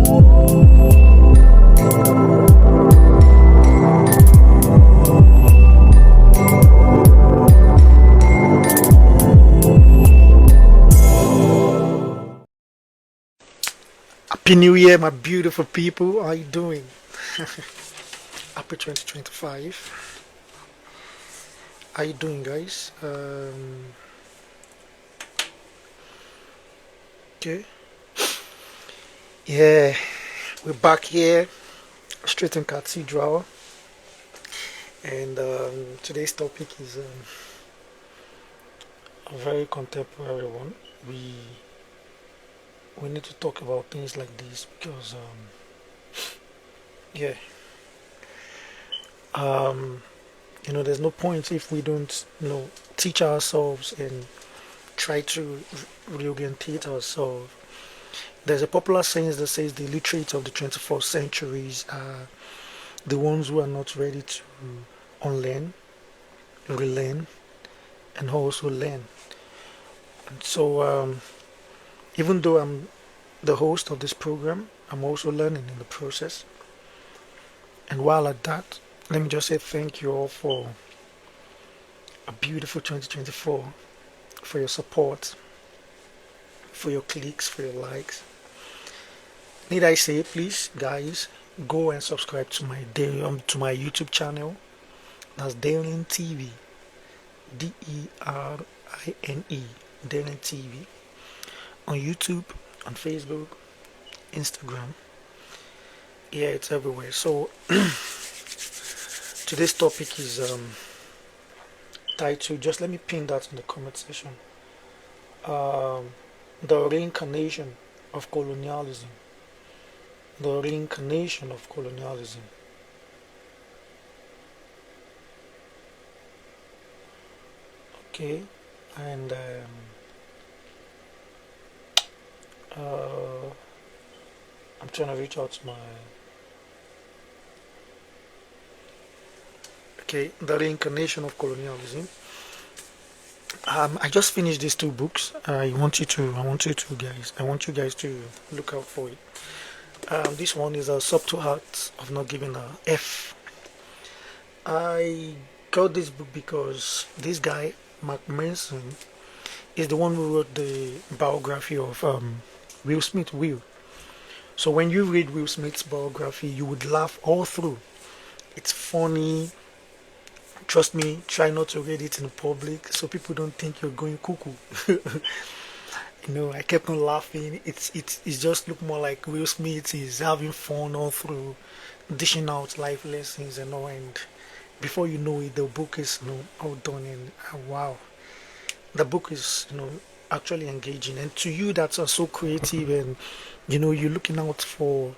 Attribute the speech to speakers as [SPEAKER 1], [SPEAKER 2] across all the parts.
[SPEAKER 1] Happy New Year, my beautiful people. How are you doing? Happy 2025. How you doing, guys? Okay. Yeah, we're back here, straight in Cathedral, and today's topic is a very contemporary one. We need to talk about things like this because yeah, um, there's no point if we don't teach ourselves and try to reorientate ourselves. There's a popular saying that says the illiterates of the 21st centuries are the ones who are not ready to unlearn, relearn, and also learn. And so, even though I'm the host of this program, I'm also learning in the process. And while at that, let me just say thank you all for a beautiful 2024, for your support, for your clicks, for your likes. Need I say, please, guys, go and subscribe to to my YouTube channel. That's Derine TV, Derine, Derine TV, on YouTube, on Facebook, Instagram. Yeah, it's everywhere. So today's topic is titled. Just let me pin that in the comment section. Um, the reincarnation of colonialism. The reincarnation of colonialism. Okay, and uh, I'm trying to reach out to my. Okay, the reincarnation of colonialism. I just finished these two books. I want you guys to look out for it. This one is a subtle art of not giving a F. I got this book because this guy, Mark Manson, is the one who wrote the biography of Will Smith. So when you read Will Smith's biography, you would laugh all through. It's funny. Trust me, try not to read it in public so people don't think you're going cuckoo. I kept on laughing. It's just look more like Will Smith is having fun all through, dishing out life lessons and all. And before you know it, the book is all done. And wow, the book is actually engaging. And to you that are so creative and you're looking out for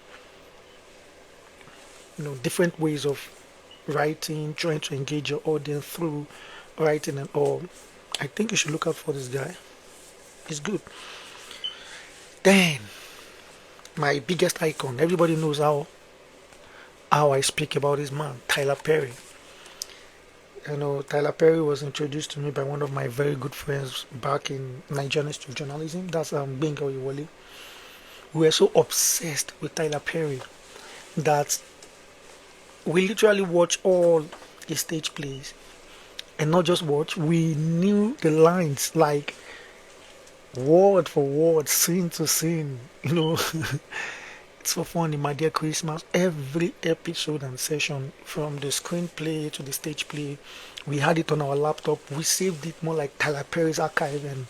[SPEAKER 1] different ways of writing, trying to engage your audience through writing and all. I think you should look out for this guy. It's good. Then my biggest icon. Everybody knows how I speak about this man, Tyler Perry. Tyler Perry was introduced to me by one of my very good friends back in Nigerian Institute of Journalism. That's Benga Oyewole. We were so obsessed with Tyler Perry that we literally watch all his stage plays, and not just watch. We knew the lines like word for word, scene to scene. It's so funny, my dear Christmas. Every episode and session, from the screenplay to the stage play, we had it on our laptop. We saved it more like Tyler Perry's archive, and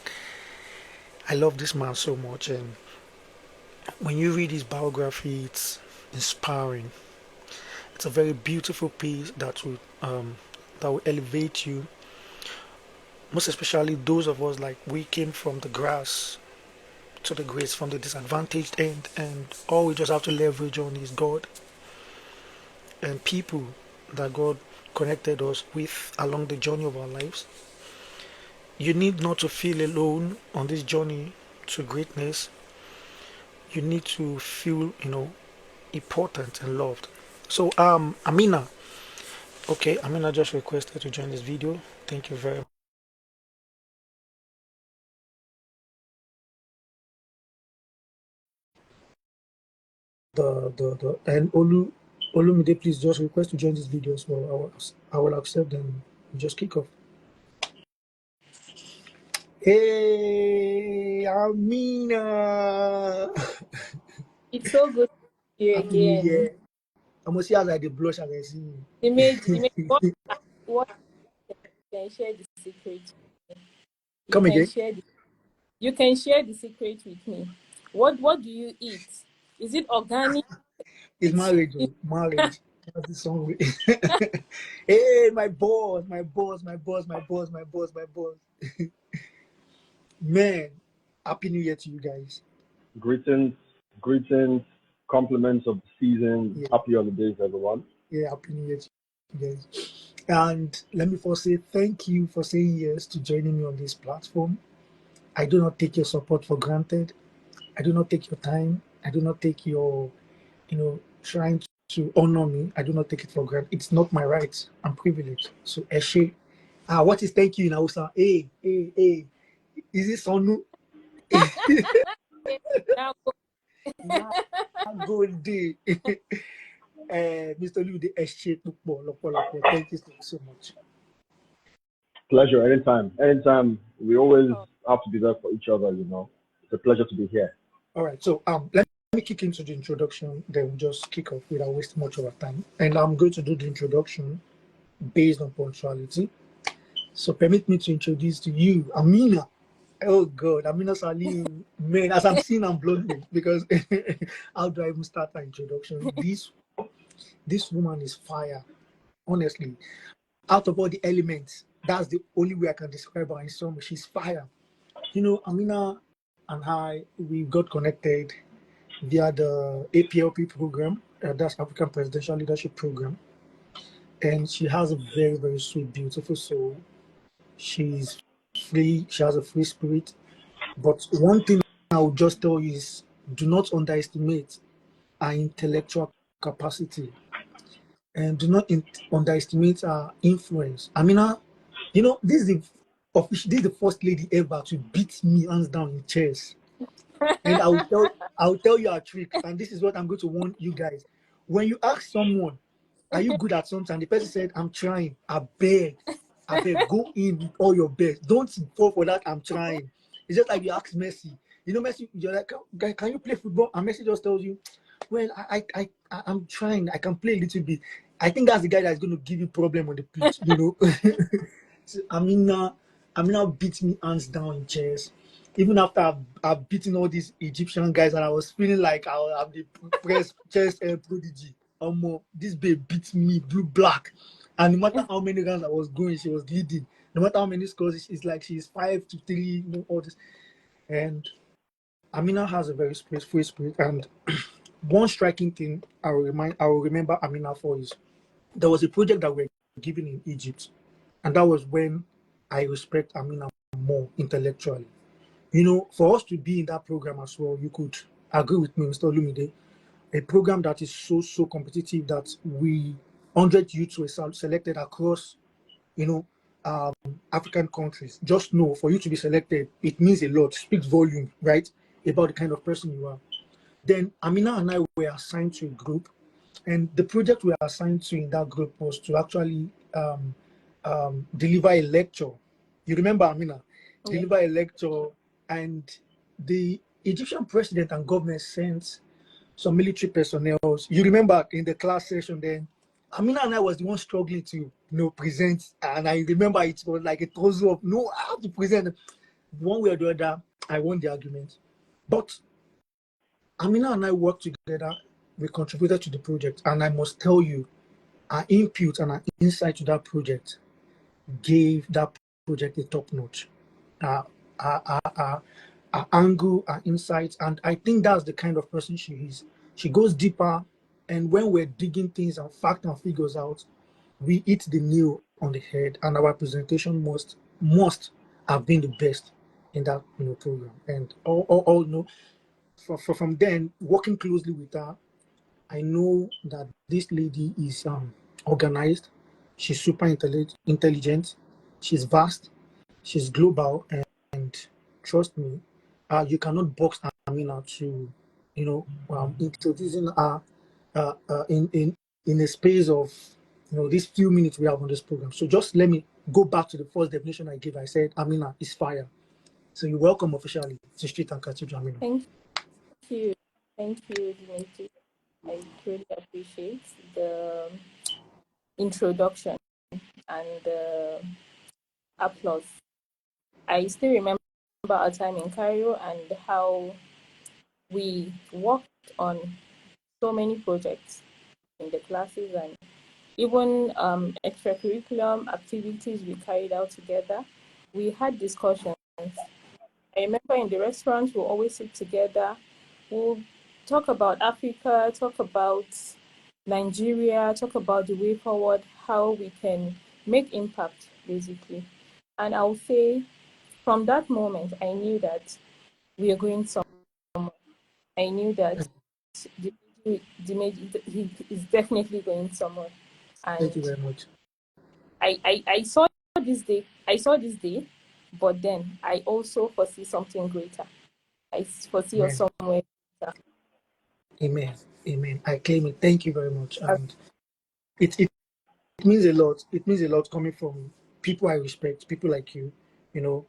[SPEAKER 1] I love this man so much. And when you read his biography, it's inspiring. It's a very beautiful piece that will elevate you. Most especially those of us like we came from the grass to the grace, from the disadvantaged end, and all we just have to leverage on is God and people that God connected us with along the journey of our lives. You need not to feel alone on this journey to greatness. You need to feel, important and loved. So, Amina. Okay, Amina just requested to join this video. Thank you very much. and Olumide, please just request to join this video as well. I will accept and just kick off. Hey, Amina.
[SPEAKER 2] It's so good to see you
[SPEAKER 1] Happy New
[SPEAKER 2] again.
[SPEAKER 1] Year. I'm gonna see as I the blush as I see you.
[SPEAKER 2] Image, what you can share the secret with me.
[SPEAKER 1] Come again.
[SPEAKER 2] You can share the secret with me. What do you eat? Is it organic?
[SPEAKER 1] It's marriage, marriage. That's the song. Hey, my boss. Man, Happy New Year to you guys.
[SPEAKER 3] Greetings, compliments of the season. Yeah. Happy holidays, everyone.
[SPEAKER 1] Yeah, Happy New Year to you guys. And let me first say thank you for saying yes to joining me on this platform. I do not take your support for granted. I do not take your time. I do not take your, trying to honor me. I do not take it for granted. It's not my right. I'm privileged. So, Eshe. What is thank you in Hausa? Hey. Is it Sonu?
[SPEAKER 2] Now
[SPEAKER 1] Go day. Mr. Olumide, Eshe. Thank you so much.
[SPEAKER 3] Pleasure. Anytime. We always have to be there for each other, It's a pleasure to be here.
[SPEAKER 1] All right. So let me kick into the introduction, then we'll just kick off without wasting much of our time. And I'm going to do the introduction based on punctuality. So permit me to introduce to you Amina. Oh God, Amina Salihu. Man, as I'm seeing, I'm blown because how do I even start my introduction? This woman is fire. Honestly, out of all the elements, that's the only way I can describe her in summary. She's fire. Amina and we got connected via the APLP program, that's African Presidential Leadership Program. And she has a very, very sweet, beautiful soul. She's free, she has a free spirit. But one thing I would just tell you is do not underestimate our intellectual capacity and do not underestimate our influence. Amina, this is the first lady ever to beat me hands down in chess. And I'll tell you a trick, and this is what I'm going to warn you guys. When you ask someone, are you good at something? And the person said, I'm trying. I beg, go in with all your best. Don't fall for that, I'm trying. It's just like you ask Messi. Messi, you're like, guy, can you play football? And Messi just tells you, well, I'm trying. I can play a little bit. I think that's the guy that's going to give you problem on the pitch, So Amina beat me hands down in chess. Even after I've beaten all these Egyptian guys, and I was feeling like I'm the chess prodigy. This babe beat me blue black, and no matter how many rounds I was going, she was leading. No matter how many scores, it's like she's 5-3, all this. And Amina has a very free spirit. And one striking thing I will remember Amina for is there was a project that we were given in Egypt, and that was when I respect Amina more intellectually. For us to be in that program as well, you could agree with me, Mr. Olumide, a program that is so competitive that 100 youths were selected across, African countries. Just know, for you to be selected, it means a lot, speaks volume, right, about the kind of person you are. Then Amina and I were assigned to a group, and the project we were assigned to in that group was to actually deliver a lecture. You remember, Amina? Yeah. Deliver a lecture. And the Egyptian president and government sent some military personnel. You remember in the class session then, Amina and I was the one struggling to present. And I remember it was like a puzzle of, I have to present. One way or the other, I won the argument. But Amina and I worked together. We contributed to the project. And I must tell you, our input and our insight to that project gave that project a top notch. Our angle, our insights, and I think that's the kind of person she is. She goes deeper, and when we're digging things and fact and figures out, we hit the nail on the head, and our presentation must have been the best in that program. And all from then working closely with her, I know that this lady is organized. She's super intelligent. She's vast. She's global, and trust me, you cannot box Amina to introducing her in a space of these few minutes we have on this program. So just let me go back to the first definition I gave. I said Amina is fire. So you're welcome officially to Street and Cathedral, Amina.
[SPEAKER 2] Thank you. Thank you, Dimitri. I truly appreciate the introduction and the applause. I still remember our time in Cairo and how we worked on so many projects in the classes and even extracurriculum activities we carried out together. We had discussions. I remember in the restaurant, we'll always sit together. We'll talk about Africa, talk about Nigeria, talk about the way forward, how we can make impact, basically. And I'll say, from that moment, I knew that we are going somewhere. I knew that he is definitely going somewhere.
[SPEAKER 1] Thank you
[SPEAKER 2] And
[SPEAKER 1] very much.
[SPEAKER 2] I saw this day. I saw this day, but then I also foresee something greater. I foresee us
[SPEAKER 1] Amen.
[SPEAKER 2] somewhere greater.
[SPEAKER 1] Amen. Amen. I claim it. Thank you very much. And it means a lot. It means a lot coming from people I respect, people like you. You know,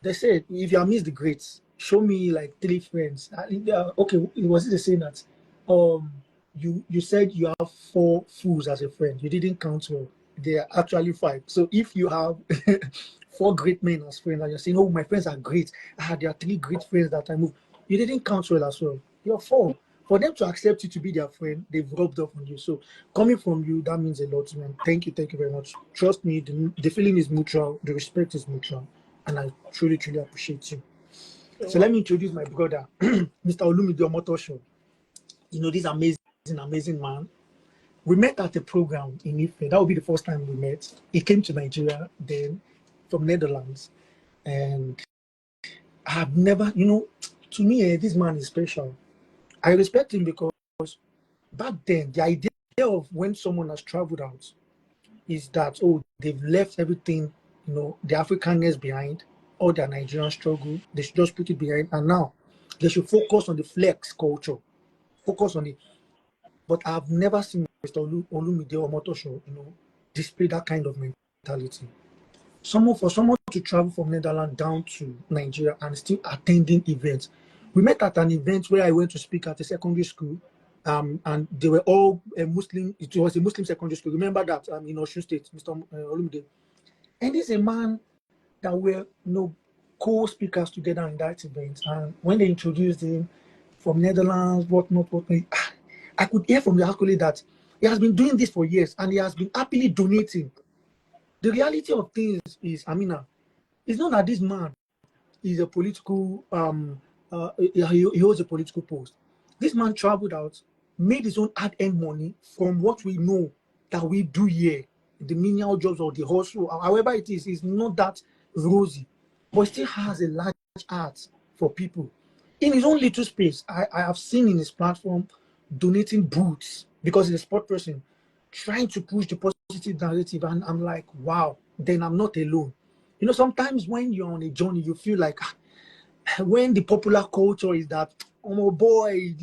[SPEAKER 1] they said if you are amidst the greats, show me like three friends. Okay, was it the saying that um you said you have four fools as a friend. You didn't count well. There are actually five. So if you have four great men as friends and you're saying, oh, my friends are great. There are three great friends that I move. You didn't count well as well. You're four. For them to accept you to be their friend, they've rubbed off on you. So coming from you, that means a lot, man. Thank you very much. Trust me, the feeling is mutual, the respect is mutual, and I truly, truly appreciate you. So let me introduce my brother, Mr. Olumide Omotosho. This amazing, amazing man. We met at a program in Ife. That would be the first time we met. He came to Nigeria then from Netherlands. And I have never, to me, this man is special. I respect him because back then, the idea of when someone has traveled out is that, oh, they've left everything, the Africanness behind, all their Nigerian struggle, they should just put it behind. And now they should focus on the flex culture, focus on it. But I've never seen Mr. Olumide Omotosho, display that kind of mentality. For someone to travel from Netherlands down to Nigeria and still attending events. We met at an event where I went to speak at a secondary school, and they were all a Muslim. It was a Muslim secondary school. Remember that in Osun State, Mr. Olumide. And he's a man that were co-speakers together in that event. And when they introduced him from Netherlands, whatnot, I could hear from the accolade that he has been doing this for years and he has been happily donating. The reality of things is, Amina, it's not that this man is a political, he holds a political post. This man traveled out, made his own hard-earned money from what we know that we do here, the menial jobs or the hustle, however it is not that rosy, but still has a large heart for people. In his own little space, I have seen in his platform donating boots because he's a sport person, trying to push the positive narrative. And I'm like, wow, then I'm not alone. Sometimes when you're on a journey, you feel like when the popular culture is that, oh boy,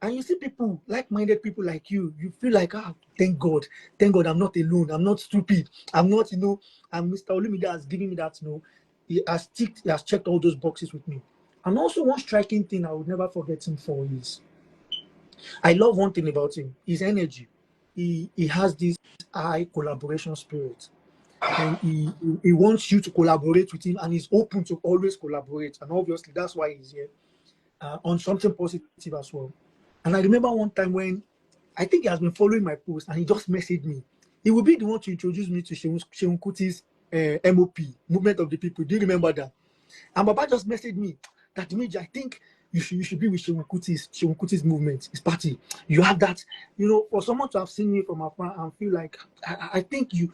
[SPEAKER 1] and you see people, like-minded people like you feel like, thank God, I'm not alone, I'm not stupid, I'm not, and Mr. Olumide has given me that, he has checked all those boxes with me. And also one striking thing I would never forget him for is, I love one thing about him, his energy. He has this high collaboration spirit, and he wants you to collaborate with him, and he's open to always collaborate. And obviously that's why he's here, on something positive as well. And I remember one time when I think he has been following my post and he just messaged me. He will be the one to introduce me to Sheun Kuti's MOP, Movement of the People. Do you remember that? And Baba just messaged me that, Dimeji, I think you should be with Sheun Kuti's movement, his party. You have that, for someone to have seen me from afar and feel like I think you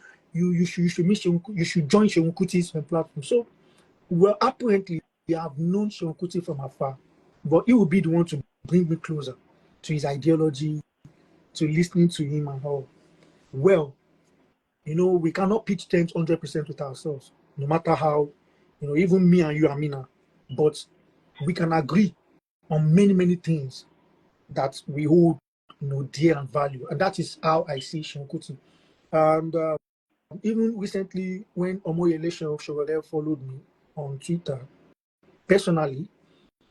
[SPEAKER 1] should meet you should join Sheun Kuti's platform. So, well, apparently you have known Sheun Kuti from afar, but he will be the one to bring me closer to his ideology, to listening to him and all. Well, we cannot pitch tent 100% with ourselves, no matter how, even me and you, Amina, but we can agree on many, many things that we hold, dear and value. And that is how I see Shinkuti. And even recently, when Omoyele Sowore followed me on Twitter, personally,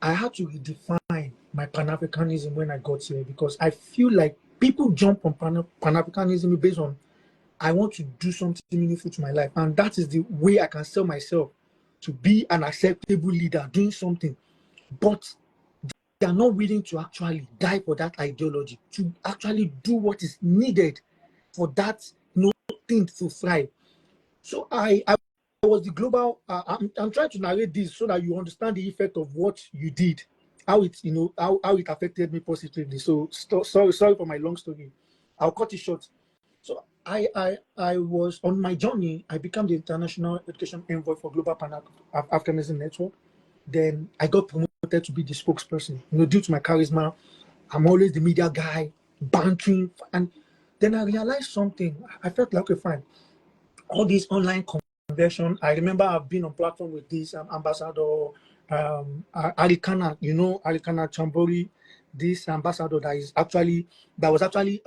[SPEAKER 1] I had to redefine my Pan-Africanism when I got here, because I feel like people jump on Pan-Africanism based on I want to do something meaningful to my life. And that is the way I can sell myself to be an acceptable leader, doing something. But they are not willing to actually die for that ideology, to actually do what is needed for that thing to thrive. So I was the global. I'm trying to narrate this so that you understand the effect of what you did, how it how it affected me positively. So sorry for my long story. I'll cut it short. So I was on my journey. I became the international education envoy for Global Pan Africanism Network. Then I got promoted to be the spokesperson. Due to my charisma, I'm always the media guy, banking, and then I realized something. I felt like, okay, fine. All these online conversion. I remember I've been on platform with this ambassador Arikana, Arikana Chambori, this ambassador that was actually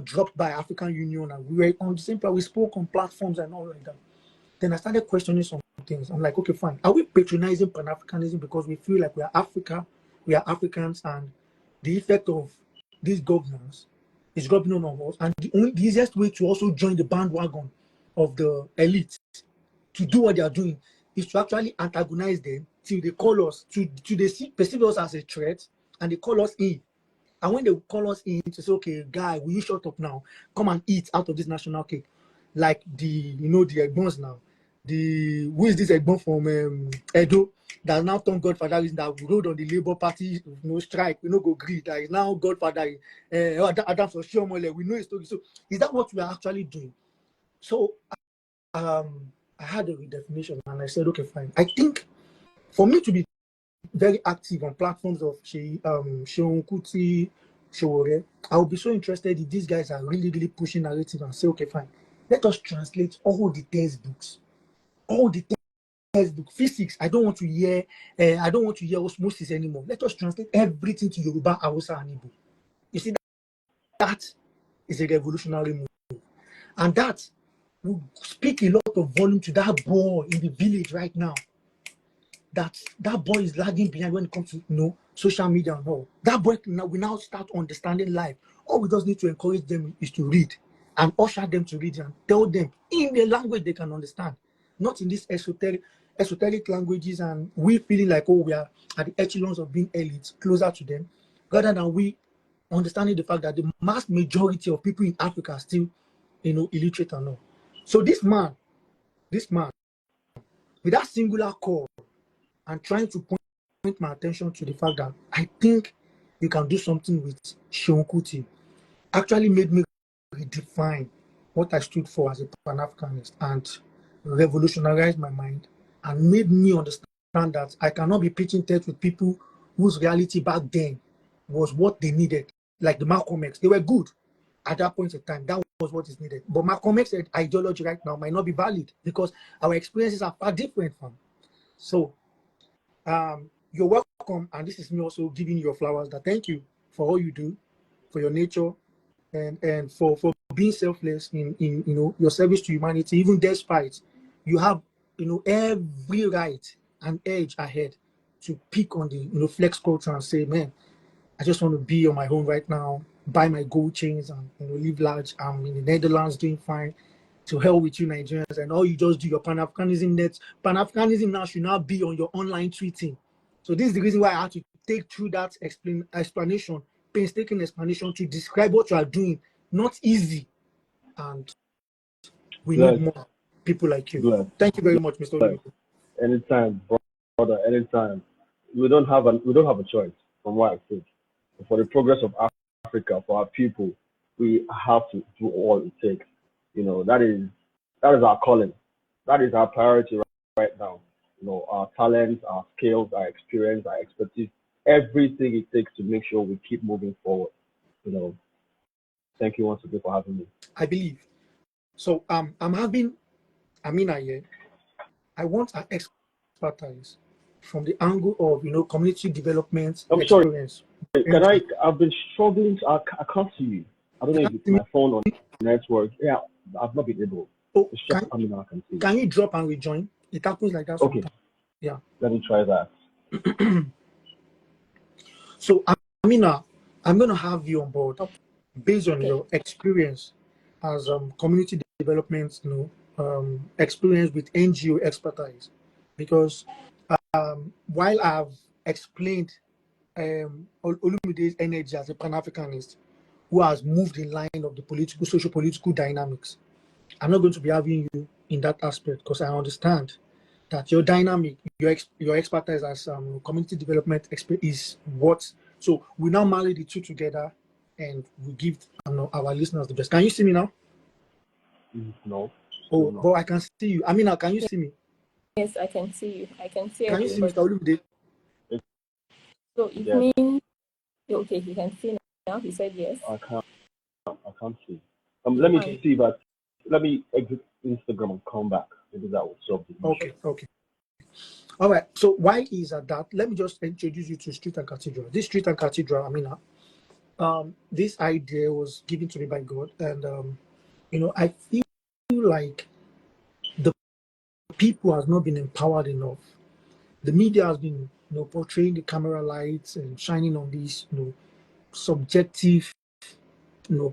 [SPEAKER 1] dropped by African Union, and we were on the same platform. We spoke on platforms and all like that. Then I started questioning some things. I'm like, okay, fine. Are we patronizing Pan-Africanism because we feel like we are Africa, we are Africans, and the effect of this governance is rubbing on us? And the easiest way to also join the bandwagon of the elite to do what they are doing is to actually antagonize them till they call us, to they perceive us as a threat, and they call us in. And when they call us in to say, okay, guy, will you shut up now? Come and eat out of this national cake. Like the Egbons now. Who is this Egbon from Edo that now turned Godfather that rode on the Labour Party, strike, go greed. That is now Godfather, Adam Soshiomole. We know his story. So is that what we are actually doing? So I had a redefinition and I said, okay, fine. I think for me to be very active on platforms of Seun Kuti, Sowore, I will be so interested if these guys are really, really pushing narrative and say, okay, fine, let us translate all the textbooks, physics. I don't want to hear osmosis anymore. Let us translate everything to Yoruba, Hausa, and Igbo. You see, that is a revolutionary move, and that will speak a lot of volume to that boy in the village right now. That boy is lagging behind when it comes to social media and all. That boy we now start understanding life. All we just need to encourage them is to read and usher them to read and tell them in the language they can understand, not in these esoteric languages, and we feeling like, oh, we are at the echelons of being elites, closer to them, rather than we understanding the fact that the mass majority of people in Africa are still, illiterate and all. So this man, with that singular call, and trying to point my attention to the fact that I think you can do something with Seun Kuti actually made me redefine what I stood for as a Pan-Africanist and revolutionized my mind and made me understand that I cannot be pitching tent with people whose reality back then was what they needed, like the Malcolm X. They were good at that point in time. That was what is needed. But Malcolm X's ideology right now might not be valid because our experiences are far different from. So you're welcome, and this is me also giving you your flowers. That thank you for all you do, for your nature, and for being selfless in your service to humanity. Even despite you have every right and edge ahead to pick on the flex culture and say, man, I just want to be on my own right now, buy my gold chains and live large. I'm in the Netherlands doing fine. To hell with you Nigerians, and all you just do your Pan-Africanism net. Pan-Africanism now should now be on your online tweeting. So this is the reason why I had to take through that explanation, painstaking explanation to describe what you are doing. Not easy. And we need
[SPEAKER 3] Bless,
[SPEAKER 1] more people like you.
[SPEAKER 3] bless,
[SPEAKER 1] Thank you very much, Mr.
[SPEAKER 3] bless.
[SPEAKER 1] Olumide.
[SPEAKER 3] Anytime, brother, anytime. We don't have a choice from what I think. For the progress of Africa, for our people, we have to do all it takes. That is our calling. That is our priority right now. Our talents, our skills, our experience, our expertise, everything it takes to make sure we keep moving forward. You know, thank you once again for having me.
[SPEAKER 1] I believe. So I'm having Amina here. I want her expertise from the angle of community development
[SPEAKER 3] I'm sorry.
[SPEAKER 1] experience.
[SPEAKER 3] Can I? I've been struggling. I can't see you. I don't
[SPEAKER 1] You
[SPEAKER 3] know
[SPEAKER 1] can
[SPEAKER 3] if it's
[SPEAKER 1] see me?
[SPEAKER 3] my phone or network. Yeah, I've not been able.
[SPEAKER 1] Oh,
[SPEAKER 3] It's just Amina I can see.
[SPEAKER 1] can you drop and rejoin? It happens like that
[SPEAKER 3] Okay,
[SPEAKER 1] sometimes. Yeah.
[SPEAKER 3] let me try that.
[SPEAKER 1] So Amina, I'm gonna have you on board based on
[SPEAKER 2] Okay.
[SPEAKER 1] your experience as community development, experience with NGO expertise, because while I've explained Olumide's energy as a Pan-Africanist who has moved in line of the political, socio-political dynamics, I'm not going to be having you in that aspect because I understand that your dynamic, your expertise as community development expert is what. So we now marry the two together, and we give our listeners the best. Can you see me now?
[SPEAKER 3] No, still
[SPEAKER 1] Oh,
[SPEAKER 3] not.
[SPEAKER 1] but I can see you. Amina, can you see me?
[SPEAKER 2] Yes, I can see you. I can see
[SPEAKER 1] Can you see
[SPEAKER 2] everybody.
[SPEAKER 1] Mr. Olumide?
[SPEAKER 2] So it
[SPEAKER 3] Yes,
[SPEAKER 2] means okay, he can see now. He said yes.
[SPEAKER 3] I can't. I can't see. Let me
[SPEAKER 2] Fine.
[SPEAKER 3] see that. Let me exit Instagram and come back. Maybe that will solve the issue.
[SPEAKER 1] Okay. All right. So why is that? Let me just introduce you to Street and Cathedral. This Street and Cathedral, Amina, this idea was given to me by God, and I feel like the people has not been empowered enough. The media has been, portraying the camera lights and shining on these, subjective,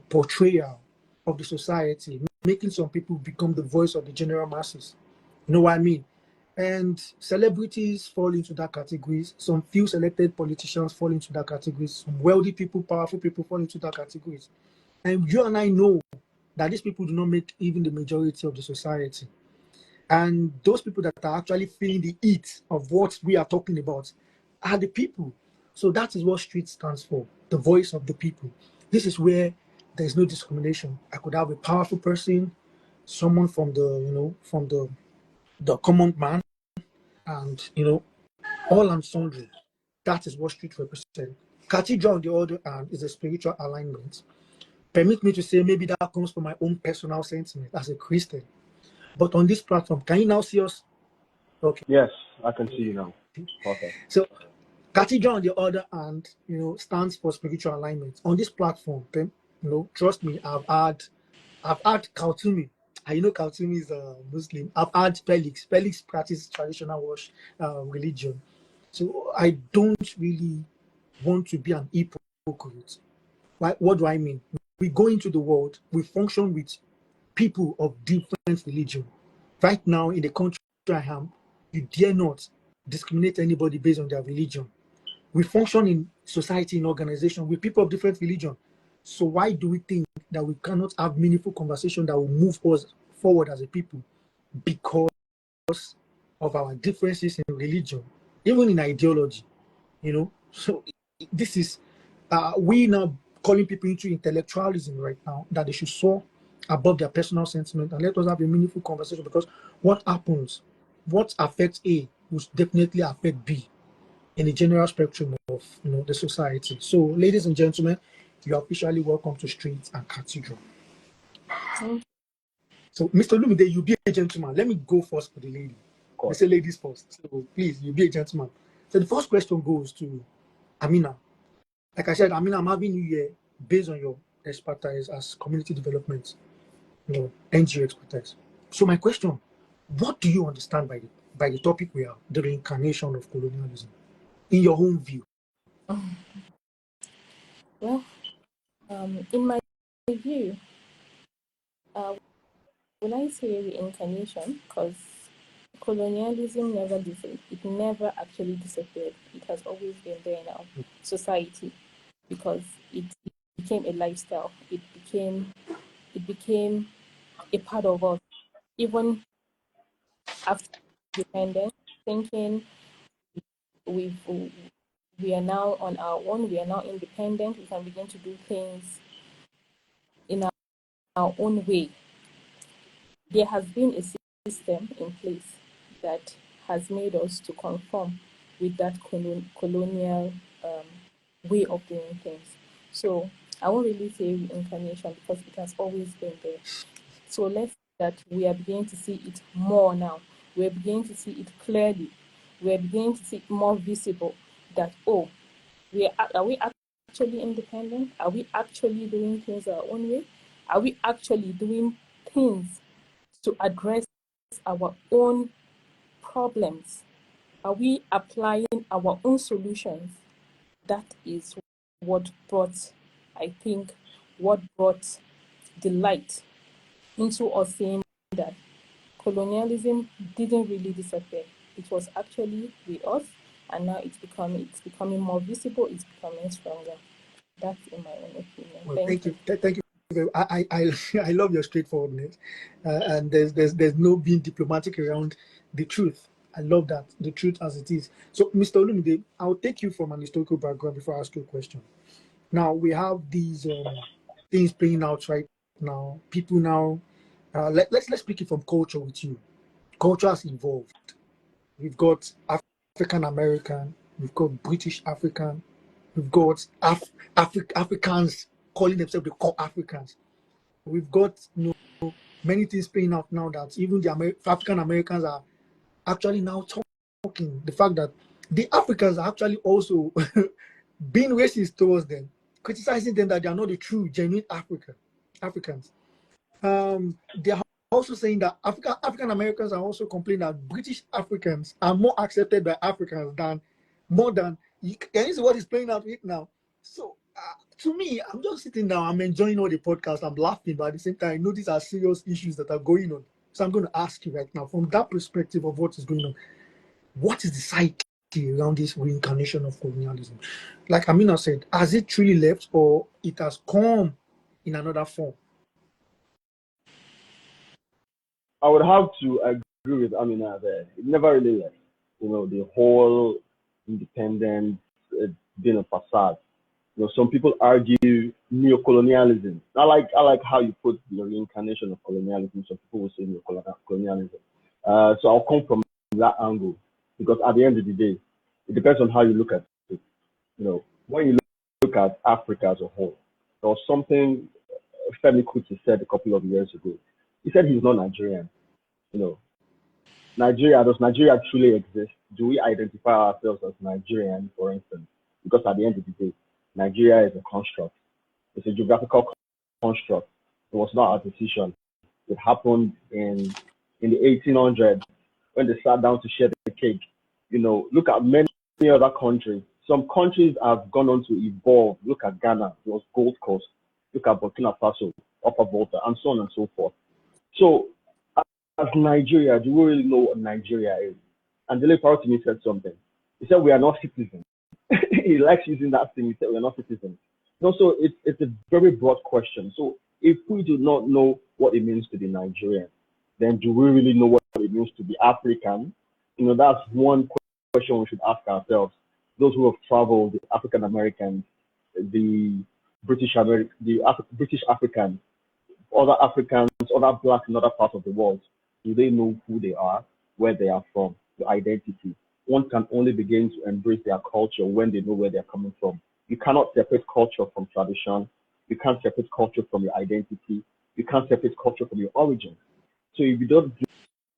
[SPEAKER 1] portrayal of the society, making some people become the voice of the general masses. You know what I mean? And celebrities fall into that categories. Some few selected politicians fall into that categories. Some wealthy people, powerful people fall into that categories. And you and I know that these people do not make even the majority of the society. And those people that are actually feeling the heat of what we are talking about are the people. So that is what street stands for, the voice of the people. This is where there's no discrimination. I could have a powerful person, someone from the common man, and all and sundry. That is what street represents. Cathedral, on the other hand, is a spiritual alignment. Permit me to say maybe that comes from my own personal sentiment as a Christian. But on this platform, can you now see us? Okay.
[SPEAKER 3] Yes, I can see you now. Perfect.
[SPEAKER 1] So Cathedral, on the other hand, stands for spiritual alignment. On this platform, trust me, I've had Kaltumi. I know Kaltumi is a Muslim. I've had Felix. Felix practices traditional wash religion. So I don't really want to be an hypocrite. What do I mean? We go into the world, we function with people of different religion. Right now, in the country I am, you dare not discriminate anybody based on their religion. We function in society, in organization with people of different religion. So why do we think that we cannot have meaningful conversation that will move us forward as a people? Because of our differences in religion, even in ideology, So this is we now calling people into intellectualism right now that they should soar above their personal sentiment and let us have a meaningful conversation, because what happens, what affects A will definitely affect B in the general spectrum of the society. So, ladies and gentlemen, you are officially welcome to Street and Cathedral. So, Mr. Lumide, you be a gentleman. Let me go first for the lady.
[SPEAKER 3] Of
[SPEAKER 1] They
[SPEAKER 3] course.
[SPEAKER 1] say ladies first. So, please, you be a gentleman. So, the first question goes to Amina. Like I said, Amina, I'm having you here based on your expertise as community development, NGO expertise. So, my question: what do you understand by the topic we are, the reincarnation of colonialism, in your own view?
[SPEAKER 2] Well, in my view, when I say reincarnation, because colonialism it never actually disappeared. It has always been there in our society because it became a lifestyle. It became a part of us. Even after independence, thinking we've we are now on our own, we are now independent, we can begin to do things in our own way. There has been a system in place that has made us to conform with that colonial way of doing things. So I won't really say reincarnation because it has always been there. So let's say that we are beginning to see it more now. We're beginning to see it clearly. we're beginning to see more visible that, oh, are we actually independent? Are we actually doing things our own way? Are we actually doing things to address our own problems? Are we applying our own solutions? That is what brought, I think, what brought the light into us saying that colonialism didn't really disappear. It was actually with us, and now it's becoming more visible. It's becoming stronger. That's in my own opinion.
[SPEAKER 1] Well,
[SPEAKER 2] Thank you.
[SPEAKER 1] thank you. I love your straightforwardness, and there's no being diplomatic around the truth. I love that, the truth as it is. So, Mr. Olumide, I'll take you from an historical background before I ask you a question. Now we have these things playing out right now. People now, let's pick it from culture with you. Culture has evolved. We've got African American, we've got British African, we've got Africans calling themselves the core Africans. We've got many things playing out now that even the African Americans are actually now talking. The fact that the Africans are actually also being racist towards them, criticizing them that they are not the true, genuine Africans. They are also saying that African Americans are also complaining that British Africans are more accepted by Africans than more than. Can you see what is playing out right now? So to me, I'm just sitting down, I'm enjoying all the podcasts, I'm laughing, but at the same time, I know these are serious issues that are going on. So I'm going to ask you right now, from that perspective of what is going on, what is the psyche around this reincarnation of colonialism? Like Amina said, has it truly left or it has come in another form?
[SPEAKER 3] I would have to agree with Amina there. It never really left. The whole independence being a facade. Some people argue neocolonialism. I like how you put the reincarnation of colonialism. Some people will say neocolonialism. So I'll come from that angle because at the end of the day, it depends on how you look at it. When you look at Africa as a whole, there was something Femi Kuti said a couple of years ago. He said he's not Nigerian. You know, does Nigeria truly exist? Do we identify ourselves as Nigerian, for instance? Because at the end of the day, Nigeria is a construct. It's a geographical construct. It was not a decision. It happened in the 1800s when they sat down to share the cake. Look at many other countries. Some countries have gone on to evolve. Look at Ghana, it was Gold Coast. Look at Burkina Faso, Upper Volta, and so on and so forth. So, as Nigeria, do we really know what Nigeria is? And Dele Parotimi said something. He said, we are not citizens. He likes using that thing. He said, we are not citizens. So it's a very broad question. So, if we do not know what it means to be Nigerian, then do we really know what it means to be African? That's one question we should ask ourselves. Those who have traveled, the African Americans, the British Africans, other Africans, other blacks in other parts of the world, do they know who they are, where they are from, the identity? One can only begin to embrace their culture when they know where they're coming from. You cannot separate culture from tradition. You can't separate culture from your identity. You can't separate culture from your origin. So if you do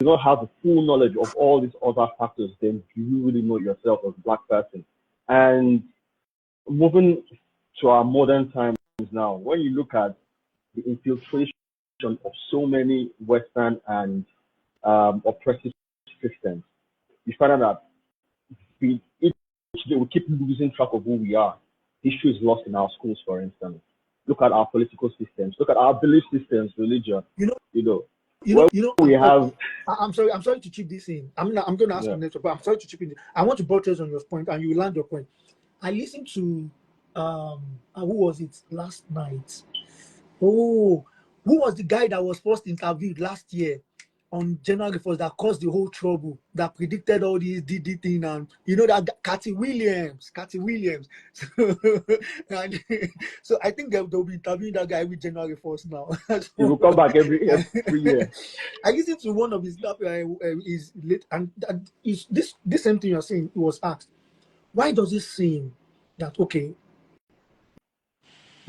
[SPEAKER 3] not have the full knowledge of all these other factors, then do you really know yourself as a black person? And moving to our modern times now, when you look at the infiltration of so many Western and oppressive systems, you find out that each day we keep losing track of who we are. History is lost in our schools, for instance. Look at our political systems. Look at our belief systems, religion. We have.
[SPEAKER 1] I'm sorry to chip this in. I'm going to ask you next, but I'm sorry to chip in. I want to buttress on your point, and you land your point. I listened to who was it last night? Oh, who was the guy that was first interviewed last year on January 1st that caused the whole trouble, that predicted all these DD thing, and that Cathy Williams. And, so I think they'll be interviewing that guy with January 1st now.
[SPEAKER 3] He will come back every year.
[SPEAKER 1] I listened to one of his is late, and is this same thing you're saying. He was asked, why does it seem that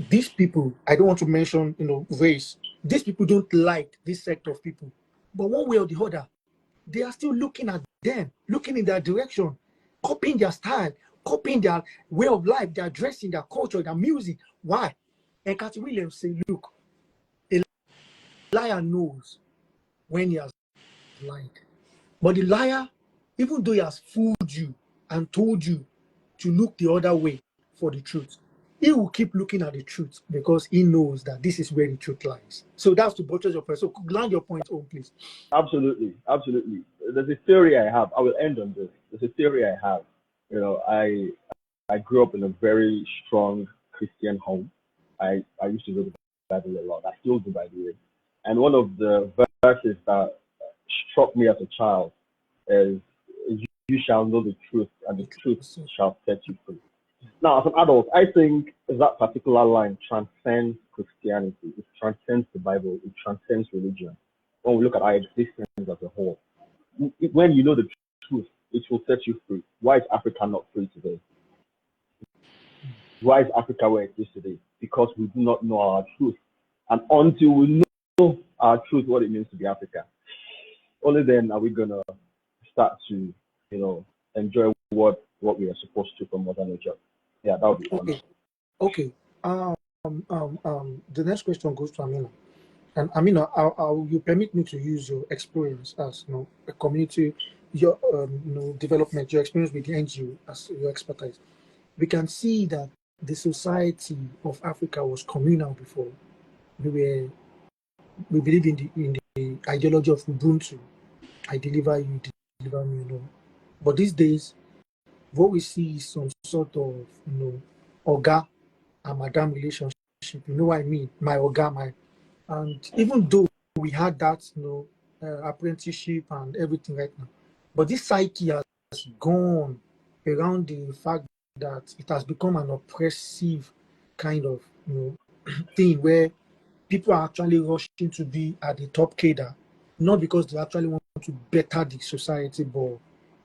[SPEAKER 1] these people, I don't want to mention race, these people don't like this sect of people, but one way or the other, they are still looking at them, looking in their direction, copying their style, copying their way of life, their dressing, their culture, their music. Why? And Cathy Williams say, look, a liar knows when he has lied. But the liar, even though he has fooled you and told you to look the other way for the truth, he will keep looking at the truth because he knows that this is where the truth lies. So that's to buttress your point. So land your point home, please.
[SPEAKER 3] Absolutely, absolutely. There's a theory I have. I will end on this. There's a theory I have. You know, I grew up in a very strong Christian home. I used to read the Bible a lot. I still do, by the way. And one of the verses that struck me as a child is, "You shall know the truth, and the truth shall set you free." Now, as an adult, I think that particular line transcends Christianity. It transcends the Bible. It transcends religion. When we look at our existence as a whole, when you know the truth, it will set you free. Why is Africa not free today? Why is Africa where it is today? Because we do not know our truth. And until we know our truth, what it means to be Africa, only then are we going to start to, enjoy what we are supposed to from Mother Nature. Yeah, that would be fun.
[SPEAKER 1] Okay. The next question goes to Amina. And Amina, you permit me to use your experience as a community, your development, your experience with the NGO as your expertise. We can see that the society of Africa was communal before. We believed in the ideology of Ubuntu. I deliver you, deliver me alone. But these days, what we see is some sort of Oga and Madam relationship. You know what I mean? My Oga, and even though we had that apprenticeship and everything right now, but this psyche has gone around the fact that it has become an oppressive kind of thing where people are actually rushing to be at the top cadre, not because they actually want to better the society, but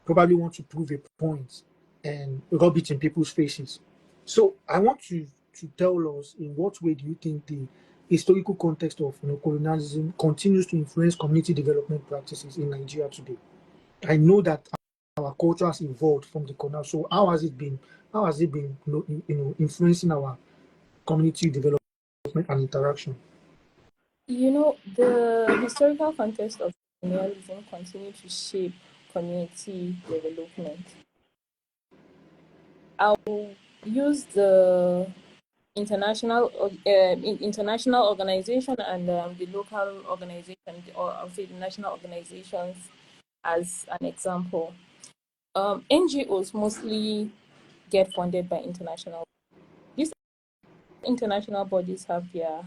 [SPEAKER 1] probably want to prove a point and rub it in people's faces. So I want you to tell us, in what way do you think the historical context of colonialism continues to influence community development practices in Nigeria today? I know that our culture has evolved from the colonial. So how has it been? How has it been, influencing our community development and interaction?
[SPEAKER 2] The historical context of colonialism continued to shape community development. I'll use the international organization and the local organization, or I'll say the national organizations, as an example. NGOs mostly get funded by international. These international bodies have their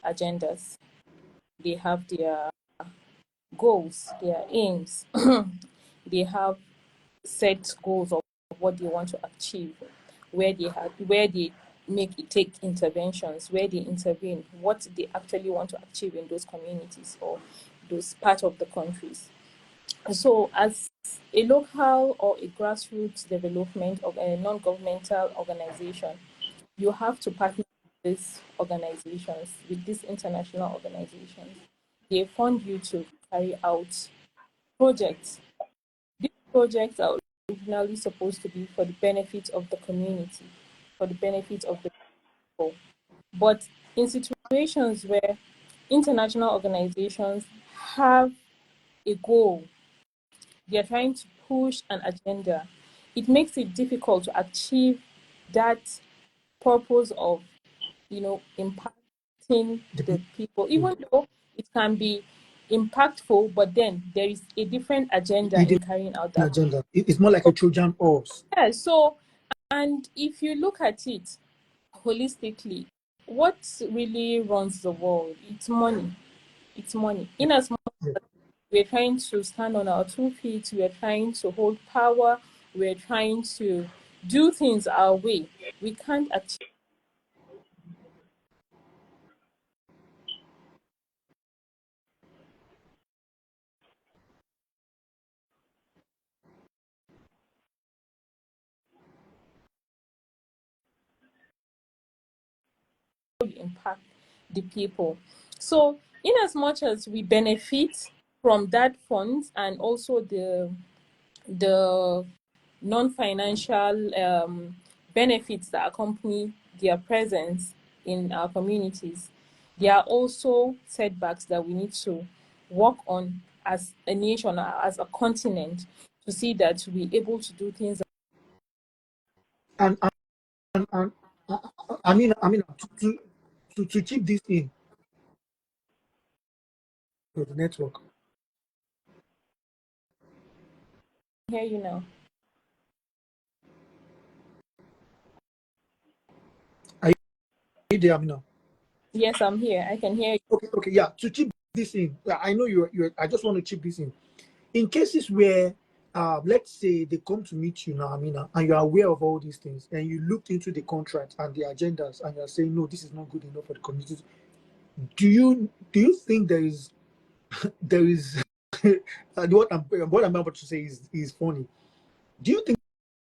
[SPEAKER 2] agendas. They have their goals, their aims. They have set goals of what they want to achieve, where they take interventions, where they intervene, what they actually want to achieve in those communities or those parts of the countries. So as a local or a grassroots development of a non-governmental organization, you have to partner with these organizations, with these international organizations. They fund you to carry out projects. These projects are originally supposed to be for the benefit of the community, for the benefit of the people. But in situations where international organizations have a goal, they are trying to push an agenda, it makes it difficult to achieve that purpose of, impacting the people, even though it can be impactful, but then there is a different agenda in carrying out that
[SPEAKER 1] agenda. It's more like a Trojan horse.
[SPEAKER 2] Yeah, so, and if you look at it holistically, what really runs the world? It's money. It's money. In as much as we're trying to stand on our 2 feet, we're trying to hold power, we're trying to do things our way, we can't achieve impact the people. So, in as much as we benefit from that funds and also the non-financial benefits that accompany their presence in our communities, there are also setbacks that we need to work on as a nation, as a continent, to see that we're able to do things.
[SPEAKER 1] And and I mean, to chip this in to the network.
[SPEAKER 2] Hear you now.
[SPEAKER 1] Are you there, Amina?
[SPEAKER 2] Yes, I'm here. I can hear you.
[SPEAKER 1] Okay, yeah. To chip this in, I know you're. I just want to chip this in cases where, let's say they come to meet you now, Amina, and you're aware of all these things, and you looked into the contract and the agendas, and you're saying, no, this is not good enough for the communities. Do you think there is what I'm about to say is funny? Do you think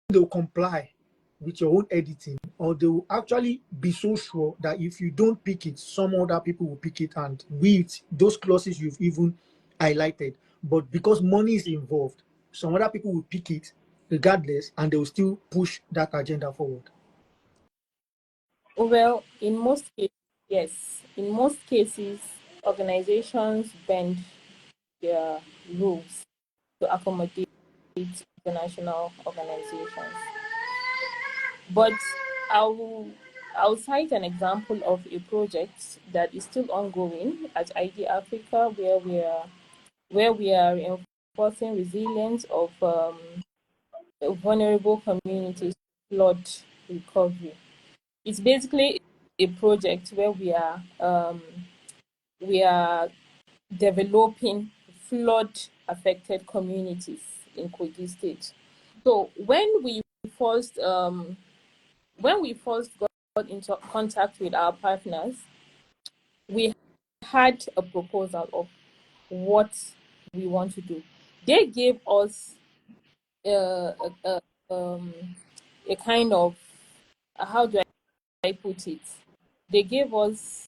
[SPEAKER 1] they'll comply with your own editing, or they will actually be so sure that if you don't pick it, some other people will pick it and with those clauses you've even highlighted? But because money is involved, some other people will pick it regardless, and they will still push that agenda forward.
[SPEAKER 2] Well, in most cases, yes. In most cases, organizations bend their rules to accommodate international organizations. But I'll I'll cite an example of a project that is still ongoing at ID Africa, where we are enforcing resilience of vulnerable communities to flood recovery. It's basically a project where we are developing flood affected communities in Kogi State. So when we first got into contact with our partners, we had a proposal of what we want to do. They gave us a, a, um, a kind of, how do I put it? They gave us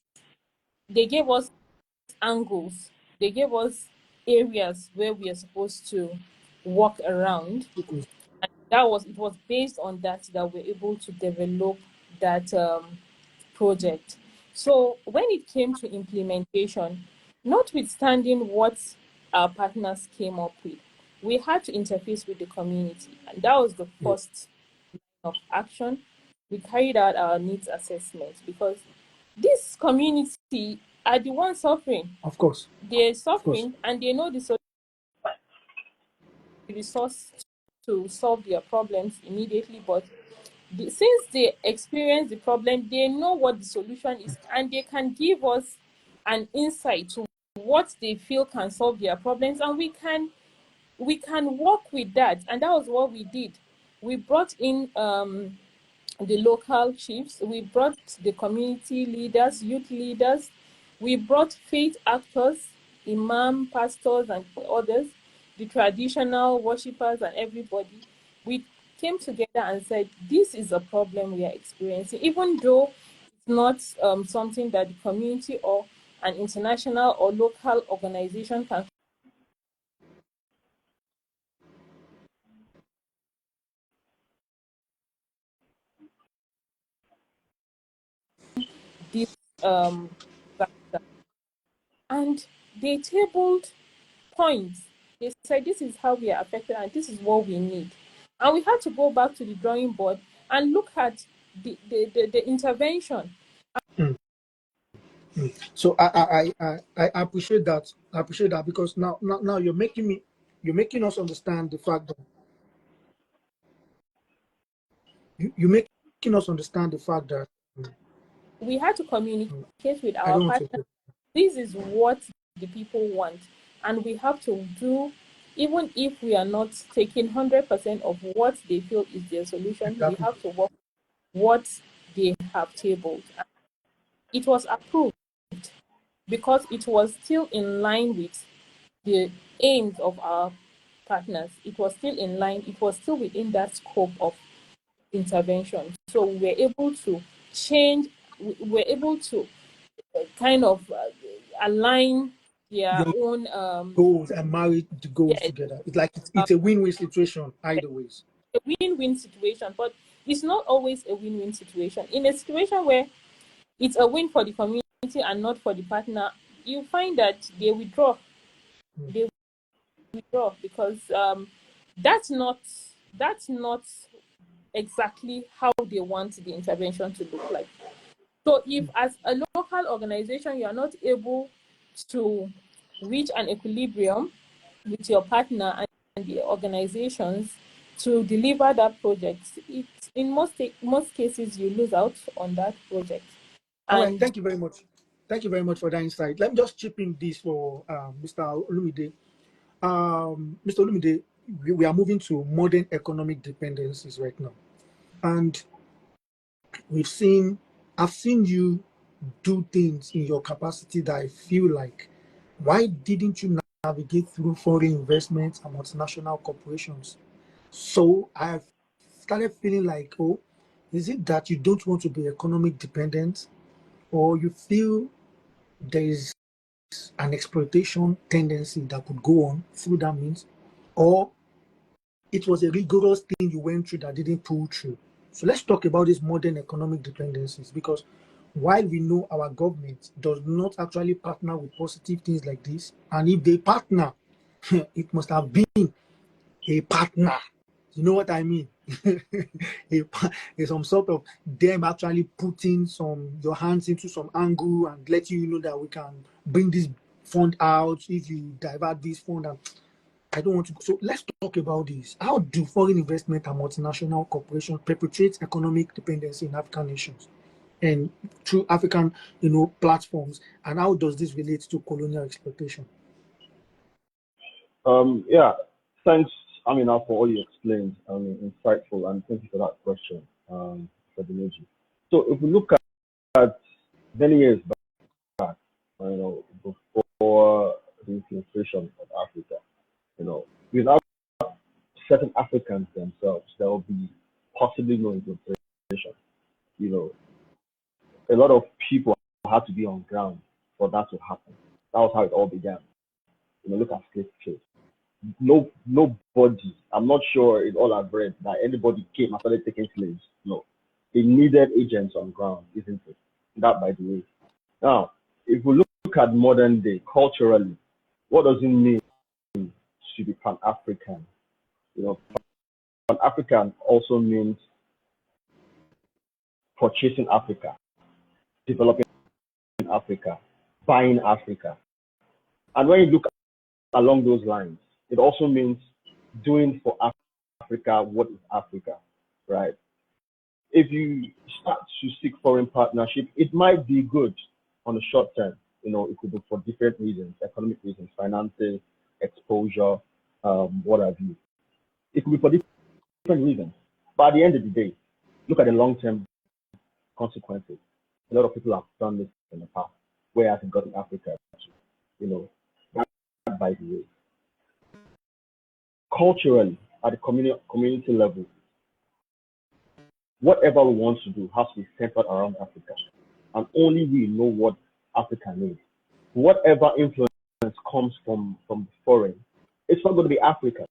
[SPEAKER 2] they gave us angles. They gave us areas where we are supposed to walk around. And it was based on that we're able to develop that project. So when it came to implementation, notwithstanding what our partners came up with, we had to interface with the community. And that was the
[SPEAKER 1] Yeah,
[SPEAKER 2] first line of action. We carried out our needs assessment because this community are the ones suffering.
[SPEAKER 1] of course,
[SPEAKER 2] They're
[SPEAKER 1] of course.
[SPEAKER 2] suffering and they know the resource to solve their problems immediately, but since they experience the problem, they know what the solution is, and they can give us an insight to what they feel can solve their problems, and we can work with that. And that was what we did. We brought in the local chiefs, we brought the community leaders, youth leaders, we brought faith actors, imam, pastors, and others, the traditional worshippers, and everybody. We came together and said, this is a problem we are experiencing, even though it's not something that the community or an international or local organization can this factor. And they tabled points. They said this is how we are affected and this is what we need. And we had to go back to the drawing board and look at the intervention.
[SPEAKER 1] Mm. So I appreciate that. I appreciate that because now you're making us understand the fact that you're making us understand the fact that
[SPEAKER 2] We had to communicate with
[SPEAKER 1] I
[SPEAKER 2] our
[SPEAKER 1] don't want
[SPEAKER 2] partners.
[SPEAKER 1] to.
[SPEAKER 2] This is what the people want. And we have to do, even if we are not taking 100% of what they feel is their solution, we
[SPEAKER 1] Exactly.
[SPEAKER 2] have to work what they have tabled. It was approved because it was still in line with the aims of our partners. It was still in line, it was still within that scope of intervention. So we were able to change, we were able to kind of align their
[SPEAKER 1] Your
[SPEAKER 2] own
[SPEAKER 1] goals and marry the goals
[SPEAKER 2] yes,
[SPEAKER 1] together. It's like it's a win-win situation either ways.
[SPEAKER 2] a win-win situation, but it's not always a win-win situation. In a situation where it's a win for the community and not for the partner, you find that they withdraw. They withdraw because that's not exactly how they want the intervention to look like. So if as a local organization you are not able to reach an equilibrium with your partner and the organizations to deliver that project, it's in most cases you lose out on that project.
[SPEAKER 1] All right,
[SPEAKER 2] And
[SPEAKER 1] thank you very much. Thank you very much for that insight. Let me just chip in this for Mr. Olumide. Mr. Olumide, we are moving to modern economic dependencies right now. And I've seen you do things in your capacity that I feel like, why didn't you navigate through foreign investments and multinational corporations? So I've started feeling like, oh, is it that you don't want to be economic dependent, or you feel there is an exploitation tendency that could go on through that means, or it was a rigorous thing you went through that didn't pull through? So let's talk about these modern economic dependencies, because while we know our government does not actually partner with positive things like this, and if they partner, it must have been a partner. You know what I mean? Some sort of them actually putting your hands into some angle and letting you know that we can bring this fund out if you divert this fund. And I don't want to. So let's talk about this. How do foreign investment and multinational corporations perpetuate economic dependency in African nations and through African, platforms? And how does this relate to colonial exploitation?
[SPEAKER 3] Yeah, thanks, Amina, for all you explained. Insightful, and thank you for that question, for the energy. So if we look at many years back, before the infiltration of Africa, without certain Africans themselves, there will be possibly no infiltration. You know, a lot of people had to be on ground for that to happen. That was how it all began. Look at slave trade. Nobody, I'm not sure it's all I've read that anybody came and started taking slaves. No, they needed agents on ground, isn't it? That, by the way. Now, if we look at modern day culturally, what does it mean to be Pan-African? Pan-African also means purchasing Africa, developing Africa, buying Africa. And when you look along those lines, it also means doing for Africa what is Africa, right? If you start to seek foreign partnership, it might be good on the short term. It could be for different reasons, economic reasons, finances, exposure, what have you. It could be for different reasons. But at the end of the day, look at the long-term consequences. A lot of people have done this in the past. Where has it got in Africa? That, by the way. Culturally, at the community level, whatever we want to do has to be centered around Africa. And only we know what Africa needs. Whatever influence comes from the foreign, it's not going to be Africa,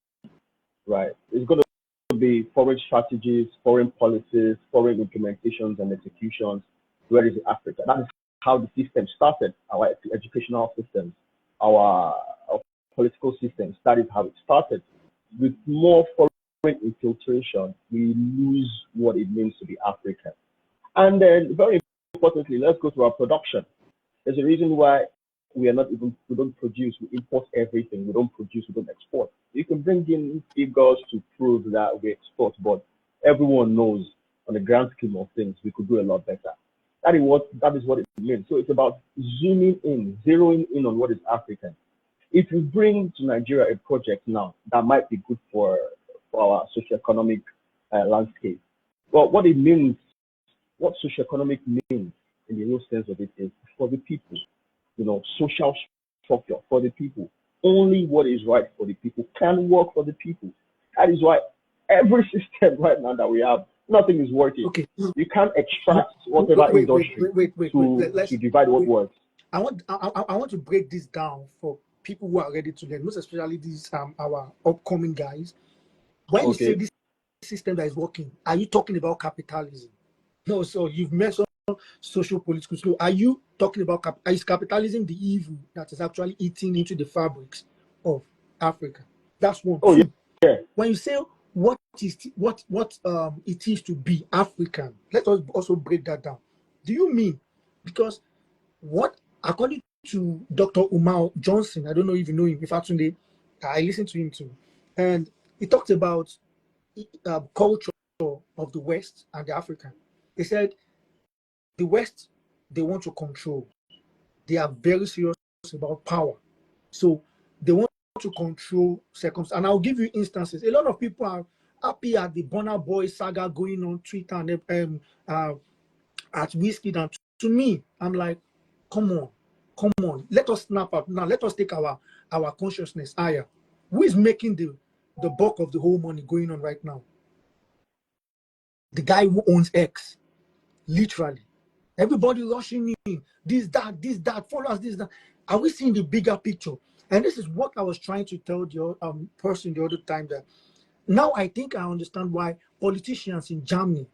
[SPEAKER 3] right? It's going to be foreign strategies, foreign policies, foreign implementations and executions. Where is it Africa? That is how the system started, our educational systems, our political systems. That is how it started. With more foreign infiltration, we lose what it means to be African. And then, very importantly, let's go to our production. There's a reason why we don't produce, we import everything. We don't produce, we don't export. You can bring in figures to prove that we export, but everyone knows on the grand scheme of things, we could do a lot better. That is what it means. So it's about zooming in, zeroing in on what is African. If you bring to Nigeria a project now that might be good for our socio-economic landscape, well, what it means, what socio-economic means in the real sense of it is for the people, social structure for the people. Only what is right for the people can work for the people. That is why every system right now that we have, nothing is working.
[SPEAKER 1] Okay.
[SPEAKER 3] You can't extract whatever industry to divide what works.
[SPEAKER 1] I want to break this down for people who are ready to learn, most especially these our upcoming guys. When you say
[SPEAKER 3] Okay.
[SPEAKER 1] this system that is working, are you talking about capitalism? No, so you've mentioned social political. So are you talking about is capitalism the evil that is actually eating into the fabrics of Africa? That's one.
[SPEAKER 3] Oh
[SPEAKER 1] Two,
[SPEAKER 3] yeah.
[SPEAKER 1] when you say what it is to be African, let us also break that down. Do you mean, because what, according to Dr. Umar Johnson, I don't know if you know him, if actually I listened to him too, and he talked about culture of the West and the African. He said the West, they want to control. They are very serious about power. So they want to control circumstances. And I'll give you instances. A lot of people are happy at the Burna Boy saga going on Twitter and at Whiskey. And to me, I'm like, come on, let us snap up now. Let us take our consciousness higher. Who is making the bulk of the whole money going on right now? The guy who owns X, literally. Everybody rushing in, this, that, follow us, this, that. Are we seeing the bigger picture? And this is what I was trying to tell the person the other time, that now I think I understand why politicians in Germany,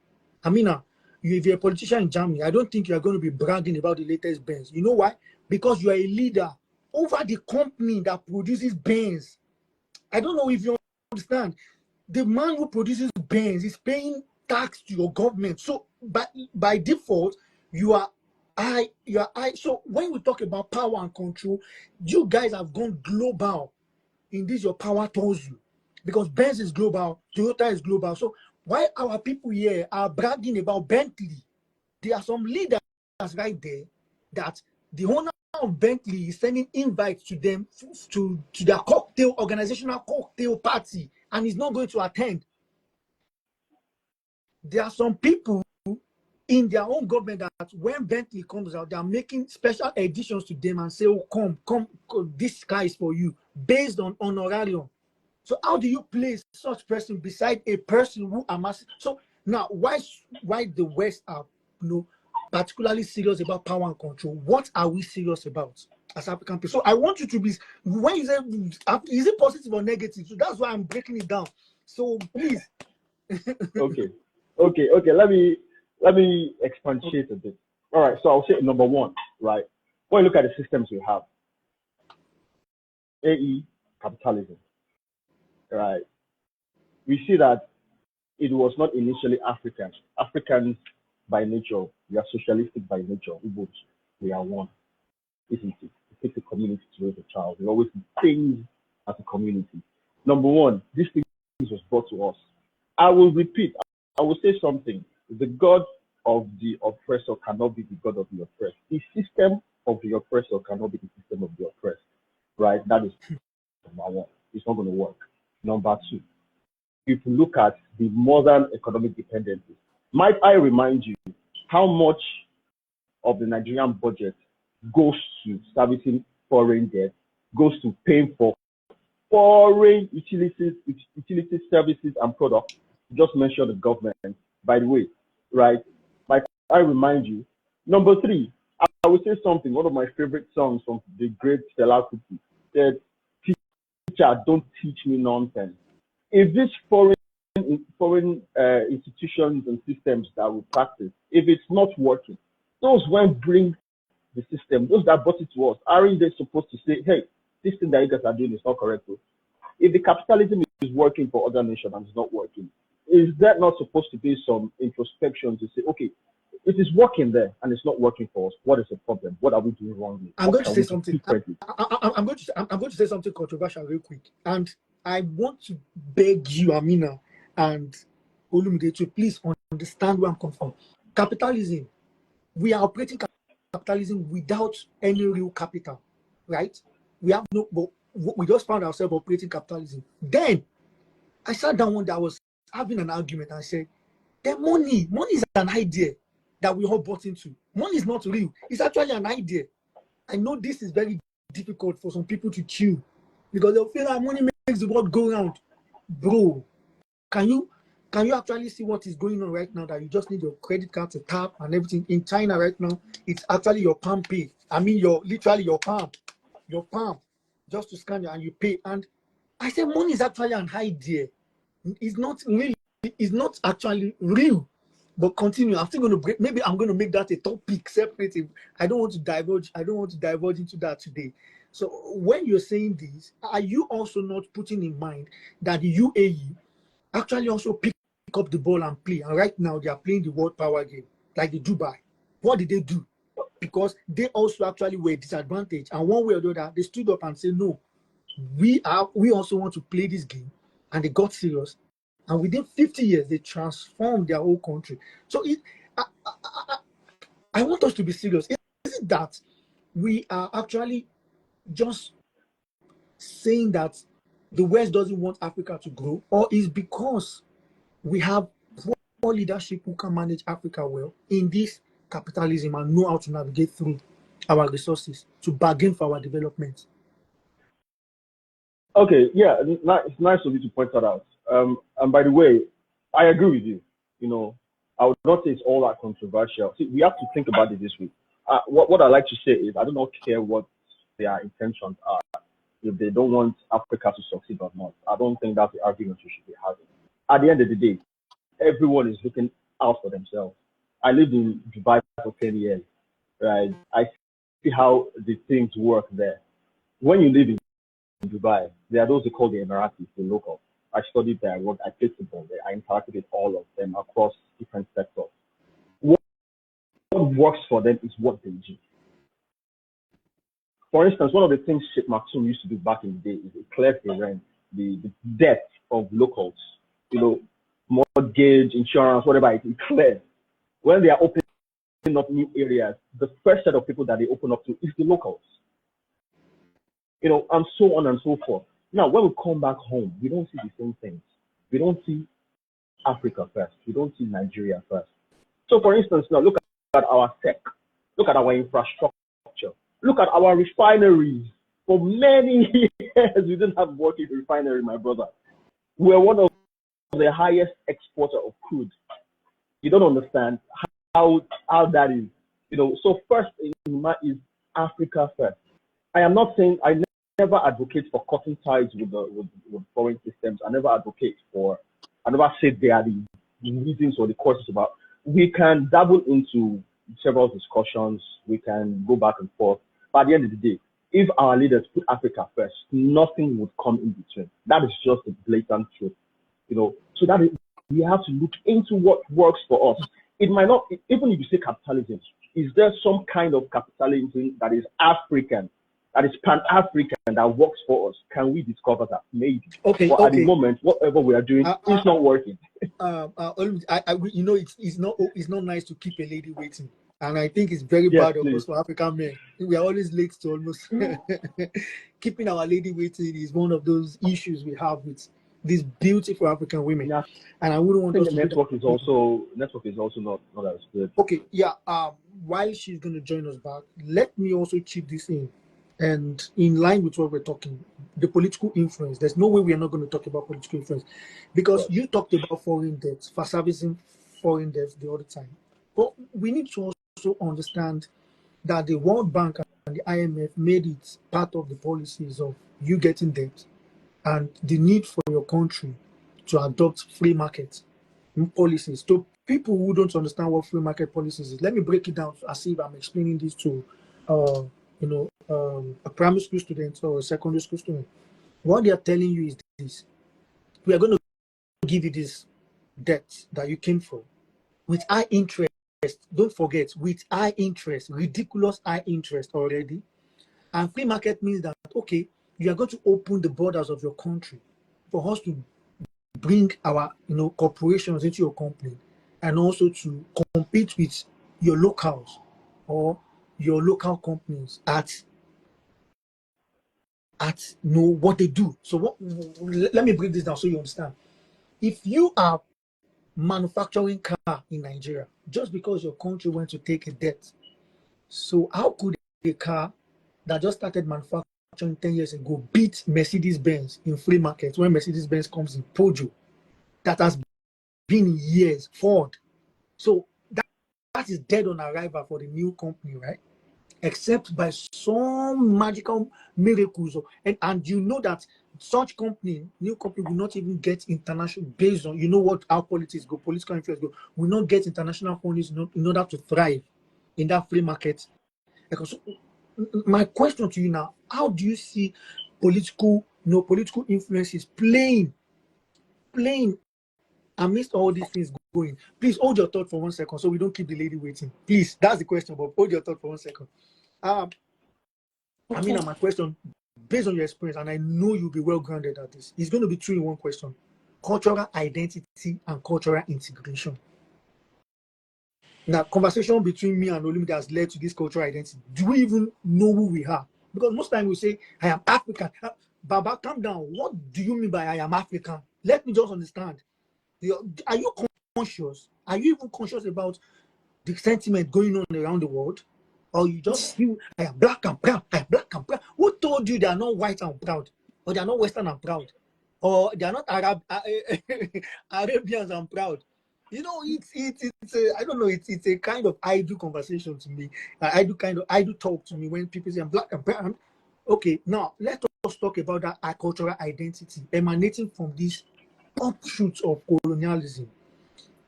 [SPEAKER 1] Amina, if you're a politician in Germany, I don't think you're going to be bragging about the latest Benz. You know why? Because you are a leader over the company that produces Benz. I don't know if you understand. The man who produces Benz is paying tax to your government. So by default, you are I. So when we talk about power and control, you guys have gone global in this your power tells you. Because Benz is global, Toyota is global. So why our people here are bragging about Bentley? There are some leaders right there that the owner of Bentley is sending invites to them to their cocktail, organizational cocktail party, and is not going to attend. There are some people in their own government that when Bentley comes out, they are making special editions to them and say, oh, come, this guy is for you, based on honorarium. So how do you place such person beside a person who amasses? So now, why the West are particularly serious about power and control? What are we serious about as African people? So I want you to be, when you say, is it positive or negative? So that's why I'm breaking it down. So please.
[SPEAKER 3] Okay. Okay. Let me expatiate a bit. All right. So I'll say number one, right? When you look at the systems we have, AE capitalism, right? We see that it was not initially Africans. Africans by nature, we are socialistic by nature. We are one, isn't it? It takes a community to raise a child. We always do things as a community. Number one, this thing was brought to us. I will repeat. I will say something. The God of the oppressor cannot be the God of the oppressed. The system of the oppressor cannot be the system of the oppressed. Right? That is number one. It's not going to work. Number two, if you look at the modern economic dependencies, might I remind you how much of the Nigerian budget goes to servicing foreign debt, goes to paying for foreign utilities, services, and products? Just mention the government, by the way, right? Might I remind you? Number three, I would say something. One of my favorite songs from the great Salihu said, "Teacher, don't teach me nonsense." If these foreign institutions and systems that we practice, if it's not working, those won't bring the system, those that brought it to us, aren't they supposed to say, hey, this thing that you guys are doing is not correct? If the capitalism is working for other nations and it's not working, is there not supposed to be some introspection to say, okay, it is working there and it's not working for us? What is the problem? What are we doing wrongly?
[SPEAKER 1] I'm going to say something. I'm going to say something controversial real quick, and I want to beg you, Amina and Olumide, to please understand where I'm coming from. Capitalism, we are operating capitalism without any real capital, right? We have no, but we just found ourselves operating capitalism. Then I sat down one day, I was having an argument, and I said, the money is an idea that we all bought into. Money is not real. It's actually an idea. I know this is very difficult for some people to chew because they'll feel that money makes the world go round. Bro, can you Can you actually see what is going on right now, that you just need your credit card to tap and everything? In China right now, it's actually your palm pay. I mean, literally your palm, just to scan it and you pay. And I said, money is actually an idea. It's not really, it's not actually real. But continue. I'm still going to break. Maybe I'm going to make that a topic separate. I don't want to divulge. I don't want to divulge into that today. So when you're saying this, are you also not putting in mind that the UAE actually also pick up the ball and play? And right now they are playing the world power game, like the Dubai. What did they do? Because they also actually were disadvantaged, and one way or the other, they stood up and said, "No, we also want to play this game," and they got serious. And within 50 years, they transformed their whole country. So I want us to be serious. Is it that we are actually just saying that the West doesn't want Africa to grow, or is because we have poor leadership who can manage Africa well in this capitalism and know how to navigate through our resources to bargain for our development?
[SPEAKER 3] Okay, yeah, it's nice of you to point that out. And by the way, I agree with you. You know, I would not say it's all that controversial. See, we have to think about it this way. What I like to say is, I do not care what their intentions are. If they don't want Africa to succeed or not, I don't think that's the argument we should be having. At the end of the day, everyone is looking out for themselves. I lived in Dubai for 10 years, right? I see how the things work there. When you live in Dubai, there are those they call the Emiratis, the local. I studied there, I worked, I played football there, I interacted with all of them across different sectors. What works for them is what they do. For instance, one of the things Sheikh Maktoum used to do back in the day is it clears the rent, the debt of locals, you know, mortgage, insurance, whatever it clears. When they are opening up new areas, the first set of people that they open up to is the locals. You know, and so on and so forth. Now, when we come back home, we don't see the same things. We don't see Africa first. We don't see Nigeria first. So, for instance, now look at our tech, look at our infrastructure, look at our refineries. For many years, we didn't have working refinery, my brother. We're one of the highest exporter of crude. You don't understand how that is. You know, so first is Africa first. I am not saying I never advocate for cutting ties with foreign systems. I never say they are the reasons or the causes about. We can dabble into several discussions. We can go back and forth. But at the end of the day, if our leaders put Africa first, nothing would come in between. That is just a blatant truth. You know, so that we have to look into what works for us. It might not, even if you say capitalism, is there some kind of capitalism that is African, that is Pan-African, that works for us? Can we discover that? Maybe.
[SPEAKER 1] Okay.
[SPEAKER 3] But at the moment, whatever we are doing is not working.
[SPEAKER 1] You know, it's not nice to keep a lady waiting, and I think it's very bad of us for African men. We are always late to almost keeping our lady waiting is one of those issues we have with these beautiful African women.
[SPEAKER 3] Yeah.
[SPEAKER 1] And I wouldn't want us to
[SPEAKER 3] network is also not as good.
[SPEAKER 1] Okay, yeah. While she's gonna join us back, let me also chip this in. And in line with what we're talking, the political influence, there's no way we are not going to talk about political influence, because you talked about foreign debt, for servicing foreign debt the other time. But we need to also understand that the World Bank and the IMF made it part of the policies of you getting debt and the need for your country to adopt free market policies. So people who don't understand what free market policies is, let me break it down as if I'm explaining this to a primary school student or a secondary school student. What they are telling you is this: we are going to give you this debt that you came for with high interest. Don't forget, with high interest, ridiculous high interest already. And free market means that, okay, you are going to open the borders of your country for us to bring our corporations into your company, and also to compete with your locals or your local companies at what they do. So let me break this down so you understand. If you are manufacturing car in Nigeria, just because your country went to take a debt, so how could a car that just started manufacturing 10 years ago beat Mercedes-Benz in free market when Mercedes-Benz comes in Pojo that has been in years forward. So that is dead on arrival for the new company, right? Except by some magical miracles. And you know that such new company will not even get international based on, you know what, how politics go, political influence go, will not get international funding in order to thrive in that free market. Because my question to you now, how do you see political influences playing amidst all these things going? Please hold your thought for 1 second so we don't keep the lady waiting. Please, that's the question, but hold your thought for 1 second.
[SPEAKER 2] Okay.
[SPEAKER 1] Amina, my question, based on your experience, and I know you'll be well grounded at this, it's going to be 3 in 1 question: cultural identity and cultural integration. Now, conversation between me and Olumide has led to this cultural identity. Do we even know who we are? Because most times we say, I am African. Baba, calm down. What do you mean by I am African? Let me just understand. Are you conscious? Are you even conscious about the sentiment going on around the world? Or you just feel, I am black and proud, I am black and proud? Who told you they are not white and proud? Or they are not Western and proud? Or they are not Arabians and proud? You know, it's a, I don't know, it's a kind of idle conversation to me. Idle talk to me when people say I'm black and brown. Okay, now let us talk about that cultural identity emanating from these offshoots of colonialism.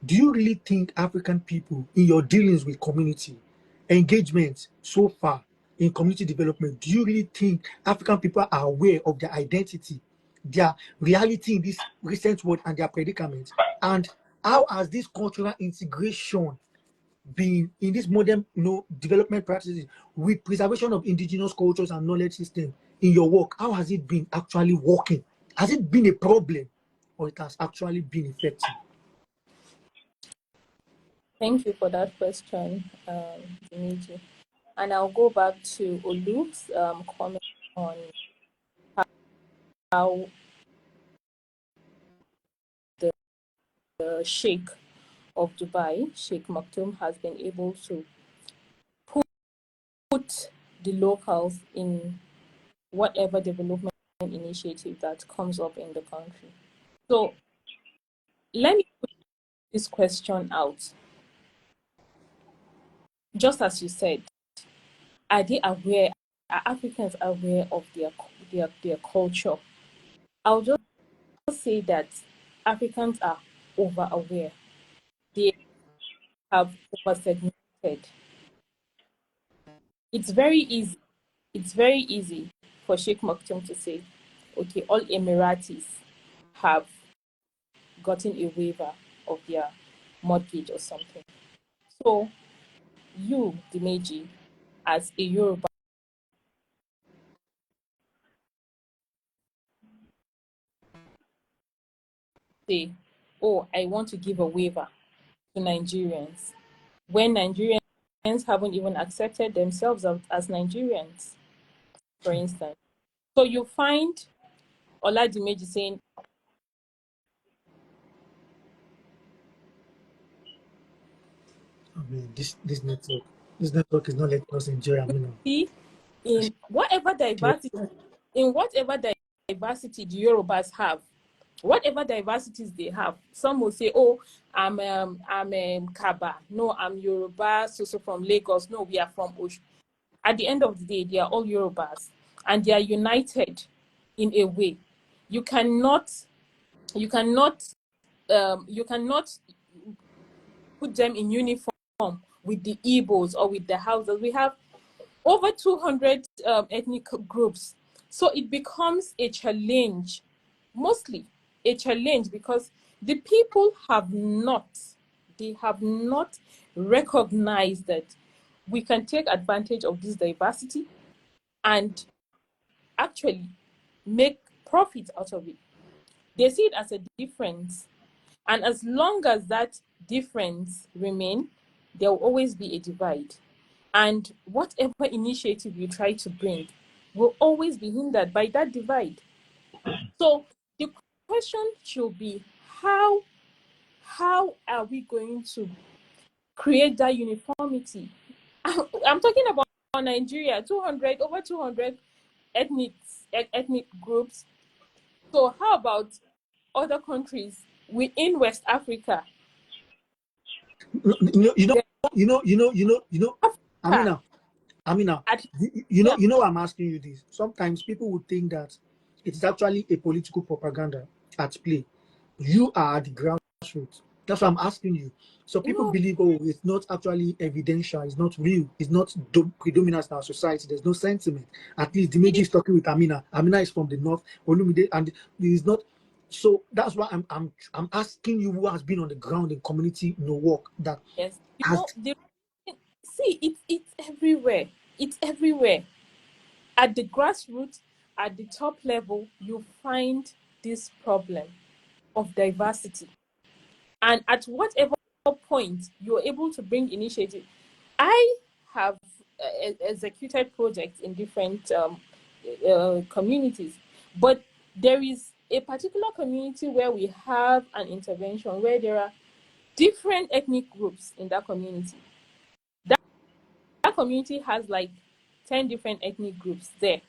[SPEAKER 1] Do you really think African people, in your dealings with community engagement so far in community development, do you really think African people are aware of their identity, their reality in this recent world and their predicament? And how has this cultural integration been in this modern, development practices with preservation of indigenous cultures and knowledge system in your work? How has it been actually working? Has it been a problem, or it has actually been effective?
[SPEAKER 2] Thank you for that question, Dimitri. And I'll go back to Olu's comment on how the Sheikh of Dubai, Sheikh Maktoum, has been able to put the locals in whatever development initiative that comes up in the country. So let me put this question out. Just as you said, are they aware? Are Africans aware of their culture? I'll just say that Africans are over aware. They have over segmented. It's very easy. It's very easy for Sheikh Maktoum to say, okay, all Emiratis have gotten a waiver of their mortgage or something. So you, Dimeji, as a Yoruba, say, oh, I want to give a waiver to Nigerians, when Nigerians haven't even accepted themselves as Nigerians, for instance. So you find Oladimeji saying,
[SPEAKER 1] I mean, this network is not letting us enjoy Amina.
[SPEAKER 2] see, in whatever diversity the Yorubas have, whatever diversities they have, some will say, oh, I'm Kaba. No, I'm Yoruba, so from Lagos. No, we are from Osh. At the end of the day, they are all Yorubas, and they are united in a way. You cannot put them in uniform with the Igbos or with the Hausas. We have over 200 ethnic groups. So it becomes a challenge, mostly a challenge, because the people have not recognized that we can take advantage of this diversity and actually make profit out of it. They see it as a difference. And as long as that difference remain, there will always be a divide. And whatever initiative you try to bring will always be hindered by that divide. So the question should be, how are we going to create that uniformity? I'm talking about Nigeria, over 200 ethnic groups. So how about other countries within West Africa?
[SPEAKER 1] You know, you know,
[SPEAKER 2] The
[SPEAKER 1] you know,
[SPEAKER 2] Africa,
[SPEAKER 1] Amina,
[SPEAKER 2] at,
[SPEAKER 1] you
[SPEAKER 2] yeah,
[SPEAKER 1] know, I'm asking you this. Sometimes people would think that it is actually a political propaganda at play. You are at the grassroots. That's why I'm asking you. So people
[SPEAKER 2] no,
[SPEAKER 1] believe, oh, it's not actually evidential, it's not real, it's not predominant in our society. There's no sentiment. At least the Meji
[SPEAKER 2] it,
[SPEAKER 1] is talking with Amina. Amina is from the north, Olumide, and he's not. So that's why I'm asking you who has been on the ground in community work that
[SPEAKER 2] yes,
[SPEAKER 1] has.
[SPEAKER 2] see, it's everywhere. It's everywhere. At the grassroots, at the top level, you find this problem of diversity. And at whatever point you're able to bring initiative, I have executed projects in different communities, but there is a particular community where we have an intervention where there are different ethnic groups in that community. That community has like 10 different ethnic groups there,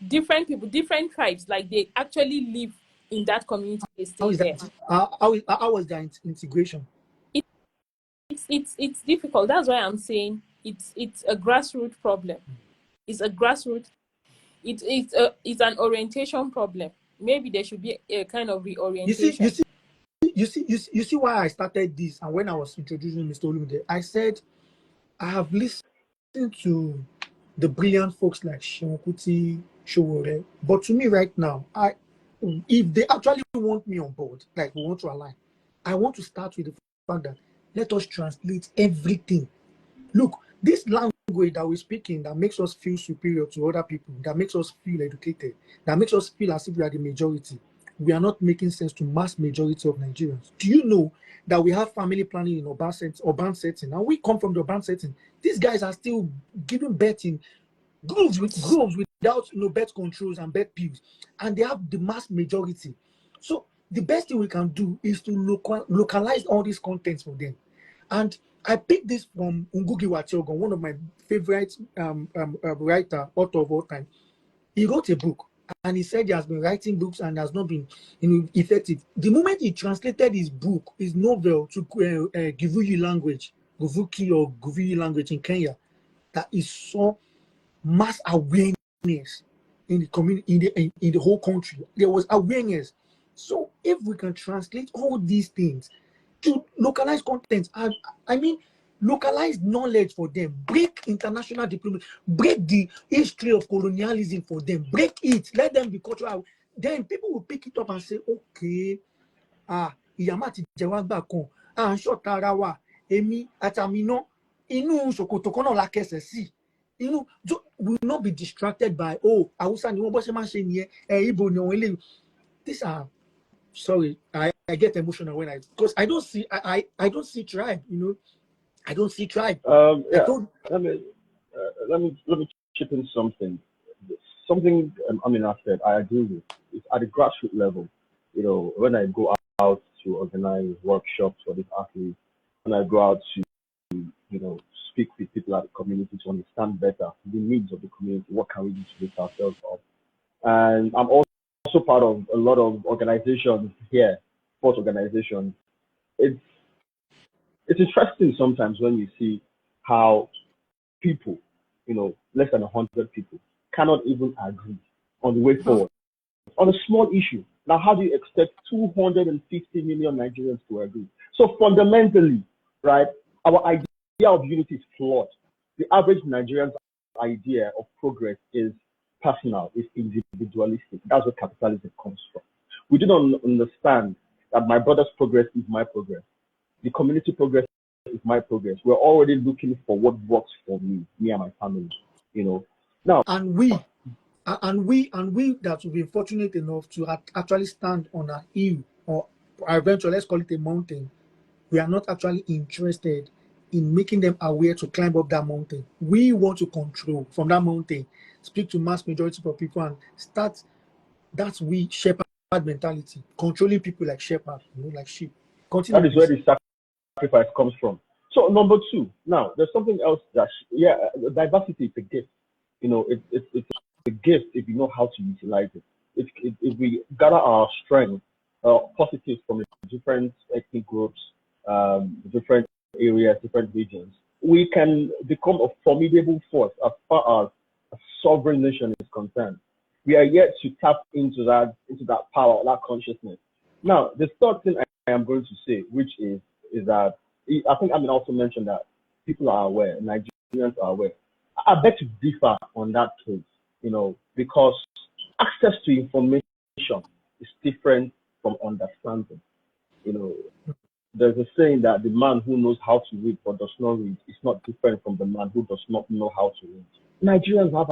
[SPEAKER 2] different people, different tribes, like they actually live in that community, they
[SPEAKER 1] How
[SPEAKER 2] stay
[SPEAKER 1] is
[SPEAKER 2] there.
[SPEAKER 1] that? How was that integration?
[SPEAKER 2] It's difficult. That's why I'm saying it's a grassroots problem. It's a grassroots. It's an orientation problem. Maybe there should be a kind of
[SPEAKER 1] You see, you
[SPEAKER 2] reorientation.
[SPEAKER 1] see, you see why I started this, and when I was introducing Mr. Olumide, I said I have listened to the brilliant folks like Shonkuti, Showore, but to me right now, if they actually want me on board, like we want to align, I want to start with the fact that let us translate everything. Look, this language that we're speaking that makes us feel superior to other people, that makes us feel educated, that makes us feel as if we are the majority, we are not making sense to mass majority of Nigerians. Do you know that we have family planning in urban setting, and we come from the urban setting? These guys are still giving birth in groves without birth controls and birth pills, and they have the mass majority. So the best thing we can do is to localize all these contents for them. And I picked this from Ngugi Watiogon, one of my favorite writer, author of all time. He wrote a book, and he said he has been writing books and has not been effective. The moment he translated his book, his novel, to Gikuyu language, Guvuki or Gikuyu language in Kenya, that he saw mass awareness in the community, in the whole country. There was awareness. So if we can translate all these things to localized content, and I mean localized knowledge for them, break international diplomacy, break the history of colonialism for them, break it, let them be cultural. Then people will pick it up and say, okay, ìyàmá ti jẹ wá gbà kan, à ń ṣọ̀tá ara wa, èmi àtàmínà inú ṣòkòtò kan náà la kẹsẹ̀ sí. Will not be distracted by, oh, Hausa ni wọ́n bọ́ ṣe máa ń ṣe nìyẹn, Igbo ni wọ́n eléyìí. These are, sorry, I get emotional when because I don't see, I don't see tribe, I don't see tribe. I
[SPEAKER 3] Yeah.
[SPEAKER 1] told,
[SPEAKER 3] Let me let me chip in something. Something Amina said, I agree with. It's at the grassroots level. When I go out to organize workshops for these athletes, when I go out to speak with people at the community to understand better the needs of the community, what can we do to lift ourselves up? And I'm also part of a lot of organizations here, sports organizations. It's it's interesting sometimes when you see how people, less than 100 people, cannot even agree on the way forward on a small issue. Now, how do you expect 250 million Nigerians to agree? So fundamentally, right, our idea of unity is flawed. The average Nigerian's idea of progress is personal, is individualistic. That's where capitalism comes from. We do not understand that my brother's progress is my progress. The community progress is my progress. We're already looking for what works for me and my family. Now,
[SPEAKER 1] and we that will be fortunate enough to actually stand on a hill, or eventually let's call it a mountain, we are not actually interested in making them aware to climb up that mountain. We want to control from that mountain, speak to mass majority of people, and start. That's we shepherd mentality, controlling people like shepherd, like sheep. Continue,
[SPEAKER 3] that is where
[SPEAKER 1] please.
[SPEAKER 3] the sacrifice comes from. So number two, now there's something else that diversity is a gift. It's a gift if you know how to utilize it. If we gather our strength, positives from the different ethnic groups, different areas, different regions, we can become a formidable force as far as a sovereign nation is concerned. We are yet to tap into that power, that consciousness. Now, the third thing I am going to say, which is that I think I mean also mentioned that people are aware, Nigerians are aware. I beg to differ on that case, because access to information is different from understanding. You know, there's a saying that the man who knows how to read but does not read is not different from the man who does not know how to read. Nigerians have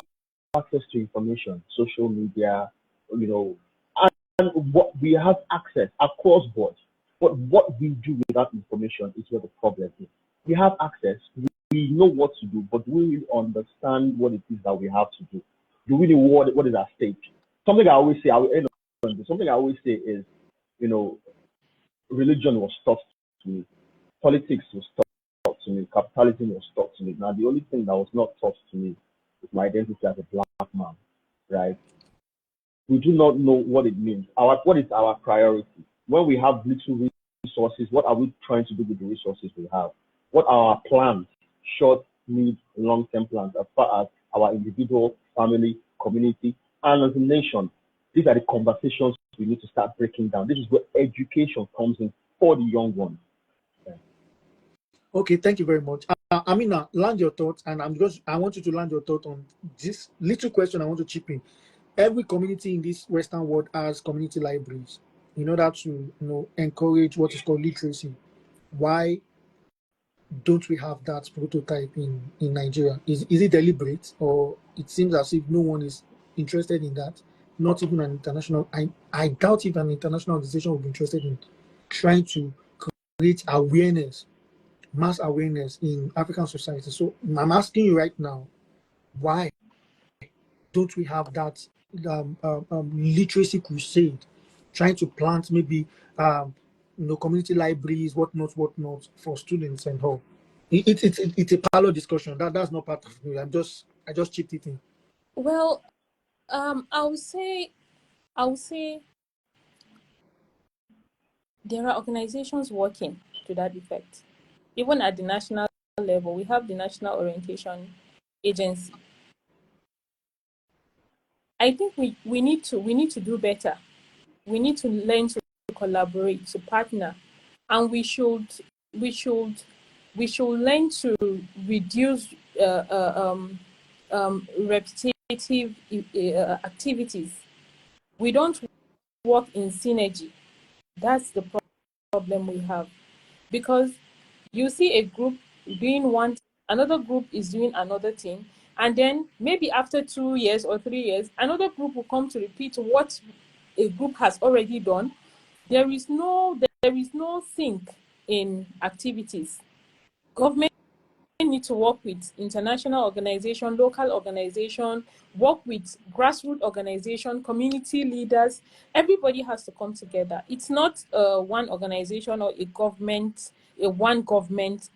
[SPEAKER 3] access to information, social media, and what we have access across board. But what we do with that information is where the problem is. We have access, we know what to do, but do we really understand what it is that we have to do? Do we know what is at stake? Something I always say, I will end on this. Something I always say is, religion was taught to me, politics was taught to me, capitalism was taught to me. Now, the only thing that was not taught to me is my identity as a black man, right? We do not know what it means. What is our priority? When we have little resources, what are we trying to do with the resources we have? What are our plans, short, mid, long-term plans as far as our individual, family, community, and as a nation? These are the conversations we need to start breaking down. This is where education comes in for the young ones. Yeah.
[SPEAKER 1] Okay, thank you very much. Amina, land your thoughts, and I want you to land your thought on this little question I want to chip in. Every community in this Western world has community libraries in order to encourage what is called literacy. Why don't we have that prototype in Nigeria? Is it deliberate, or it seems as if no one is interested in that? Not even an international. I doubt if an international organization will be interested in trying to create awareness, mass awareness in African society. So I'm asking you right now, why don't we have that literacy crusade, trying to plant maybe community libraries, whatnot for students and all? It's a parallel discussion. That's not part of me. I just chipped it in.
[SPEAKER 2] Well, I would say there are organizations working to that effect. Even at the national level, we have the National Orientation Agency. I think we need to do better. We need to learn to collaborate, to partner, and we should learn to reduce repetitive activities. We don't work in synergy. That's the problem we have, because you see a group doing one, another group is doing another thing, and then maybe after 2 years or 3 years, another group will come to repeat what a group has already done. There is no sync in activities. Government need to work with international organization, local organization, work with grassroots organization, community leaders. Everybody has to come together. It's not one organization or one government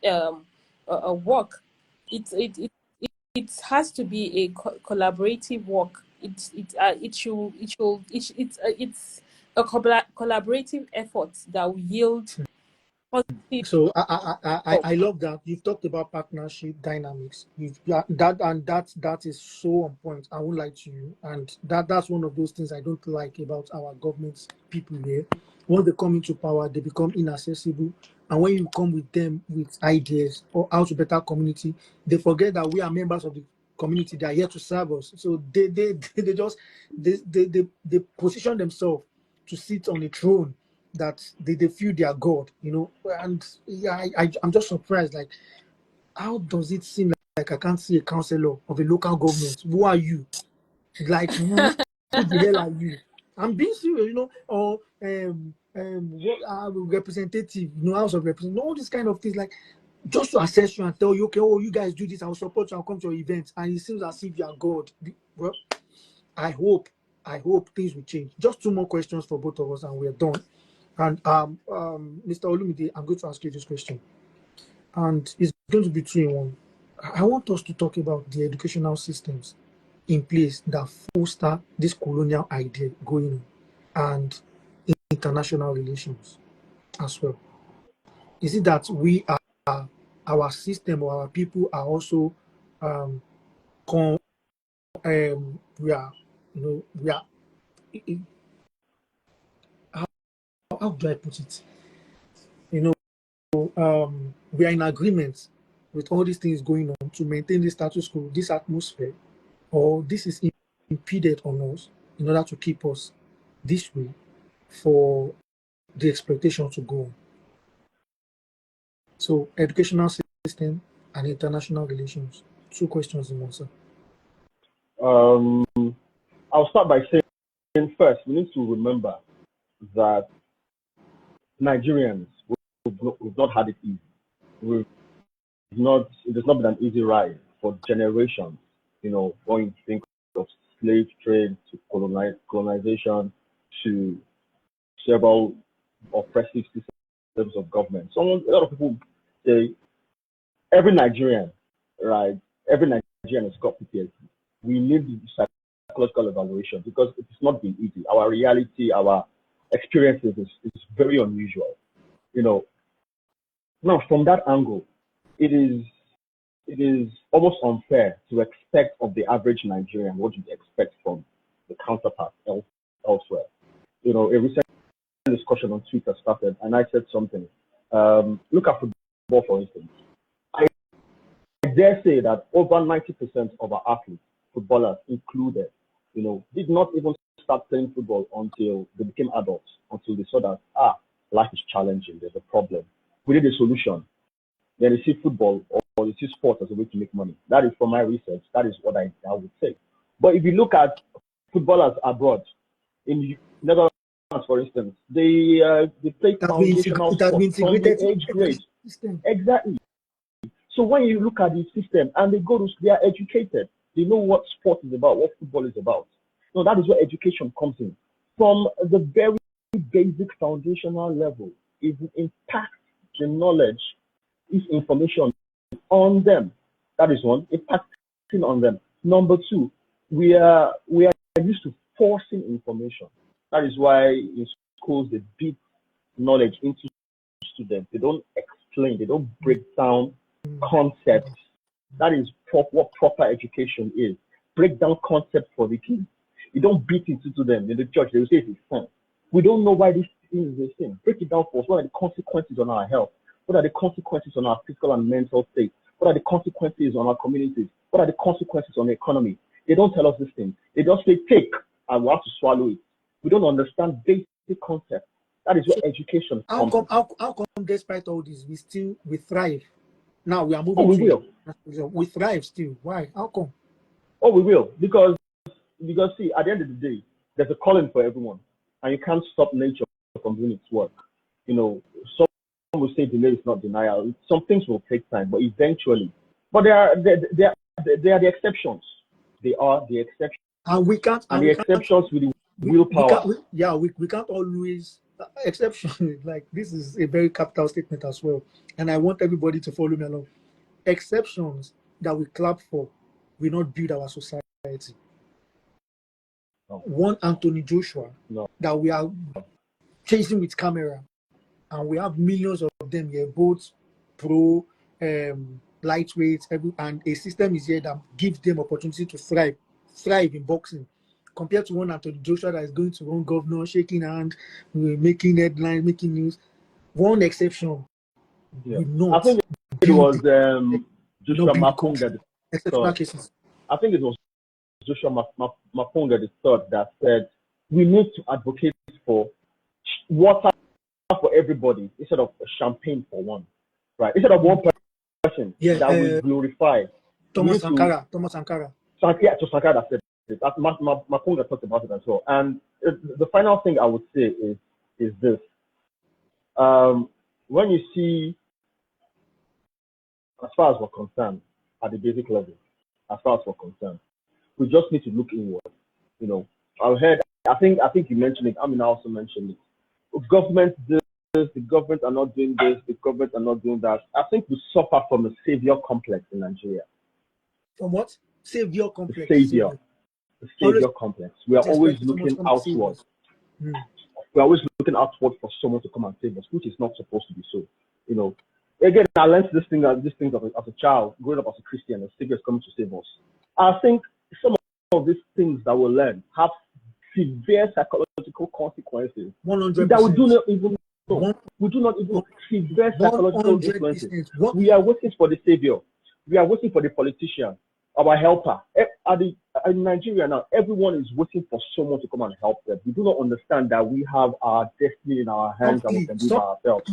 [SPEAKER 2] work. It has to be a collaborative work. It's a collaborative effort that will yield positive.
[SPEAKER 1] So I love that you've talked about partnership dynamics. That is so on point. I won't lie to you, and that's one of those things I don't like about our government people here. Once they come into power, they become inaccessible, and when you come with them with ideas or how to better community, they forget that we are members of the community. They are here to serve us. So they position themselves to sit on a throne that they feel they are God, and yeah, I'm just surprised. Like, how does it seem like I can't see a councillor of a local government? Who are you? Like, who the hell are you? I'm being serious, or what representative, House of Representatives, all these kind of things, like, just to assess you and tell you, okay, oh, you guys do this, I'll support you, I'll come to your events, and it seems as if you are God. Well, I hope things will change. Just 2 more questions for both of us, and we're done. And Mr. Olumide, I'm going to ask you this question, and it's going to be 2 in 1. I want us to talk about the educational systems in place that foster this colonial idea going on, and international relations as well. Is it that we are our system or our people are also con we are, we are, how do I put it? We are in agreement with all these things going on to maintain the status quo, this atmosphere, or this is impeded on us in order to keep us this way for the exploitation to go on. So, educational system and international relations. 2 questions in one, sir.
[SPEAKER 3] I'll start by saying first, we need to remember that Nigerians, we've not had it easy. It has not been an easy ride for generations. When you think of slave trade to colonization to several oppressive systems of government. A lot of people say every Nigerian, right? Every Nigerian has got PTSD. We need the psychological evaluation because it has not been easy. Our reality, our experiences is very unusual. Now from that angle, it is almost unfair to expect of the average Nigerian what you'd expect from the counterpart elsewhere. A recent discussion on Twitter started, and I said something. Look at football, for instance. I dare say that over 90% of our athletes, footballers included, did not even start playing football until they became adults, until they saw that, life is challenging, there's a problem. We need a solution. Then they see football or they see sports as a way to make money. That is from my research. That is what I would say. But if you look at footballers abroad, in Netherlands, for instance, they play foundational sports from the age grade. Exactly. So when you look at the system and they are educated, they know what sport is about, what football is about. So that is where education comes in. From the very basic foundational level, it impacts the knowledge, is information on them. That is one, impacting on them. Number two, we are used to forcing information. That is why in schools they beat knowledge into students. They don't explain, they don't break down concepts. That is what proper education is. Break down concepts for the kids. You don't beat it into them. In the church, they will say it's fun. We don't know why this thing is the same. Break it down for us. What are the consequences on our health? What are the consequences on our physical and mental state? What are the consequences on our communities? What are the consequences on the economy? They don't tell us these things. They just say, take, and we have to swallow it. We don't understand basic concepts. That is where education comes.
[SPEAKER 1] How come, despite all this, we thrive? Now we are moving.
[SPEAKER 3] We will.
[SPEAKER 1] We thrive still. Why? How come?
[SPEAKER 3] Oh, we will. Because see, at the end of the day, there's a calling for everyone. And you can't stop nature from doing its work. Some will say delay is not denial. Some things will take time, but eventually. But they are the exceptions. They are the exceptions.
[SPEAKER 1] And we can't.
[SPEAKER 3] And the exceptions with the willpower.
[SPEAKER 1] We can't always. Exception, like this is a very capital statement as well. And I want everybody to follow me along. Exceptions that we clap for will not build our society. No. One Anthony Joshua that we are chasing with camera, and we have millions of them here, both pro, lightweight, and a system is here that gives them opportunity to thrive in boxing. Compared to one Anthony Joshua that is going to run governor, shaking hand, making headlines, making news. One exception.
[SPEAKER 3] I think it was Joshua Mapunga. I think it was Joshua Mapunga the third that said we need to advocate for water for everybody instead of champagne for one, right? Instead of one person that we glorify.
[SPEAKER 1] Thomas Sankara.
[SPEAKER 3] Sankara that said it. Mapunga talked about it as well. And the final thing I would say is this: when you see, as far as we're concerned, at the basic level, as far as we're concerned, we just need to look inward. I think you mentioned it. Amina also mentioned it. Government this, the government are not doing this, the government are not doing that. I think we suffer from a savior complex in Nigeria.
[SPEAKER 1] From what? Savior complex.
[SPEAKER 3] The savior complex. We are always looking outward. We're always looking outward for someone to come and save us, which is not supposed to be so. again, I learned this thing as a child, growing up as a Christian, and Savior is coming to save us. I think some of these things that we learn have severe psychological consequences that we do
[SPEAKER 1] 100%.
[SPEAKER 3] not even know. We do not even severe psychological influences.
[SPEAKER 1] 100%.
[SPEAKER 3] We are waiting for the Savior. We are waiting for the politician, our helper. In Nigeria now, everyone is waiting for someone to come and help them. We do not understand that we have our destiny in our hands and we can do it ourselves.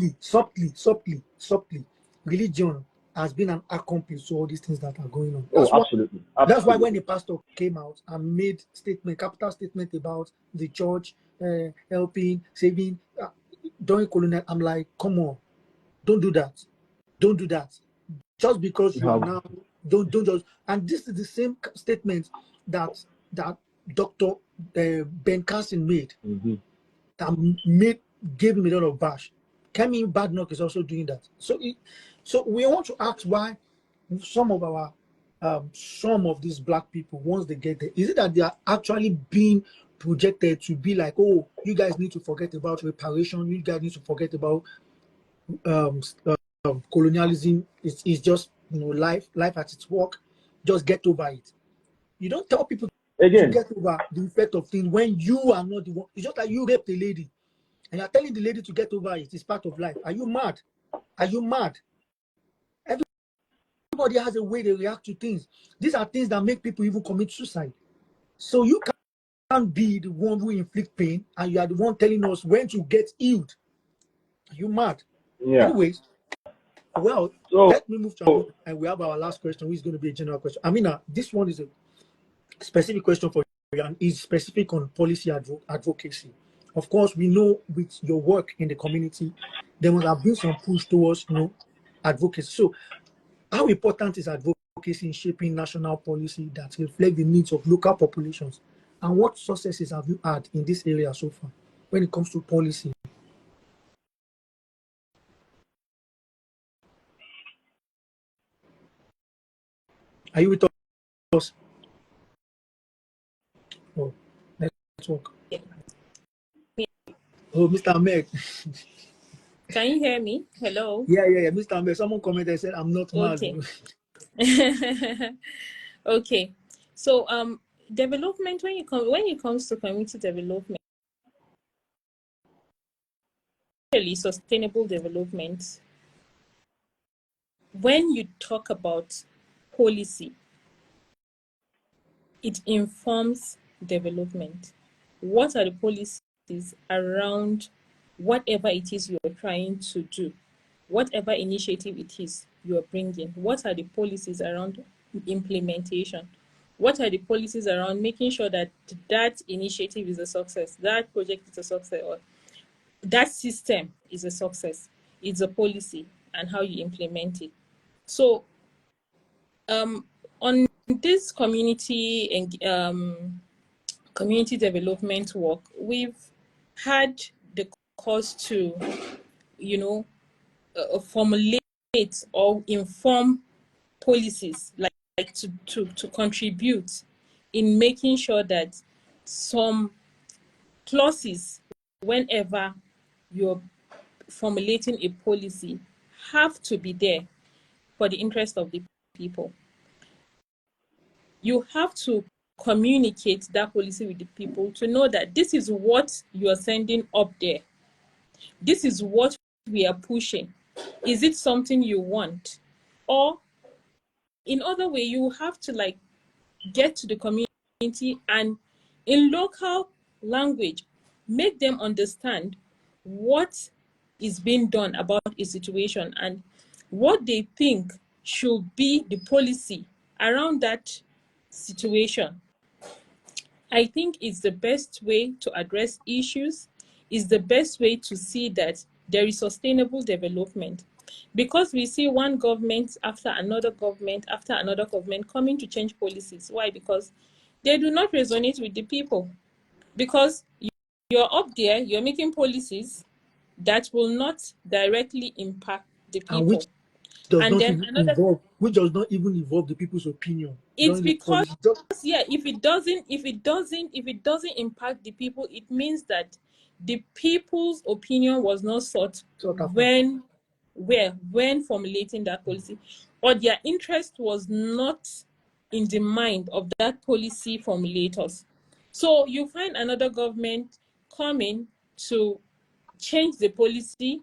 [SPEAKER 1] Subtly. Religion has been an accomplice to all these things that are going on.
[SPEAKER 3] Absolutely.
[SPEAKER 1] That's why when the pastor came out and made capital statement about the church helping, saving during colonial, I'm like, come on, don't do that. Don't do that. Just because you are now, don't just. And this is the same statement that Dr. Ben Carson made. That gave him a lot of bash. Kemi Badnock is also doing that. So we want to ask why some of these black people, once they get there, is it that they are actually being projected to be like, oh, you guys need to forget about reparation, you guys need to forget about colonialism. It's just, life at its work, just get over it. You don't tell people to get over the effect of things when you are not the one. It's just like you raped a lady and you're telling the lady to get over it. It's part of life. Are you mad? Everybody has a way they react to things. These are things that make people even commit suicide. So you can't be the one who inflict pain and you are the one telling us when to get healed. Are you mad?
[SPEAKER 3] Yeah.
[SPEAKER 1] Anyways, well, let me move to Amina, and we have our last question, which is going to be a general question. Amina, this one is a specific question for you and is specific on policy advocacy. Of course, we know with your work in the community, there must have been some push towards advocacy. So how important is advocacy in shaping national policy that reflect the needs of local populations? And what successes have you had in this area so far when it comes to policy? Are you with us? Oh, network.
[SPEAKER 2] Yeah.
[SPEAKER 1] Oh, Mr. Ahmed.
[SPEAKER 2] Can you hear me? Hello?
[SPEAKER 1] Yeah. Mr. Ahmed, someone commented and said, I'm not mad.
[SPEAKER 2] Okay. Okay. So development, when it comes to community development, really sustainable development, when you talk about policy, it informs development. What are the policies around whatever it is you're trying to do? Whatever initiative it is you're bringing, what are the policies around implementation? What are the policies around making sure that that initiative is a success, that project is a success, or that system is a success? It's a policy and how you implement it. So on this community and community development work, we've had the cause to, formulate or inform policies, like to contribute in making sure that some clauses, whenever you're formulating a policy, have to be there for the interest of the people. You have to communicate that policy with the people to know that this is what you are sending up there. This is what we are pushing. Is it something you want? Or in other way, you have to get to the community and in local language, make them understand what is being done about a situation and what they think should be the policy around that situation. I think it's the best way to address issues, is the best way to see that there is sustainable development. Because we see one government after another government coming to change policies. Why? Because they do not resonate with the people. Because you're up there, you're making policies that will not directly impact the people.
[SPEAKER 1] And which does not even involve the people's opinion.
[SPEAKER 2] It's because if it doesn't impact the people, it means that the people's opinion was not sought when were when formulating that policy, or their interest was not in the mind of that policy formulators. So you find another government coming to change the policy.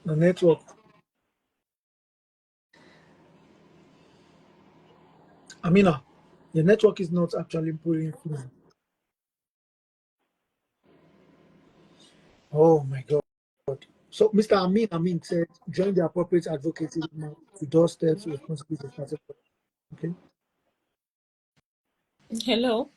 [SPEAKER 1] The network. Amina, your network is not actually pulling through. Oh my God. So Mr. Amin said, join the appropriate advocacy to doorsteps responsibilities. Okay.
[SPEAKER 2] Hello.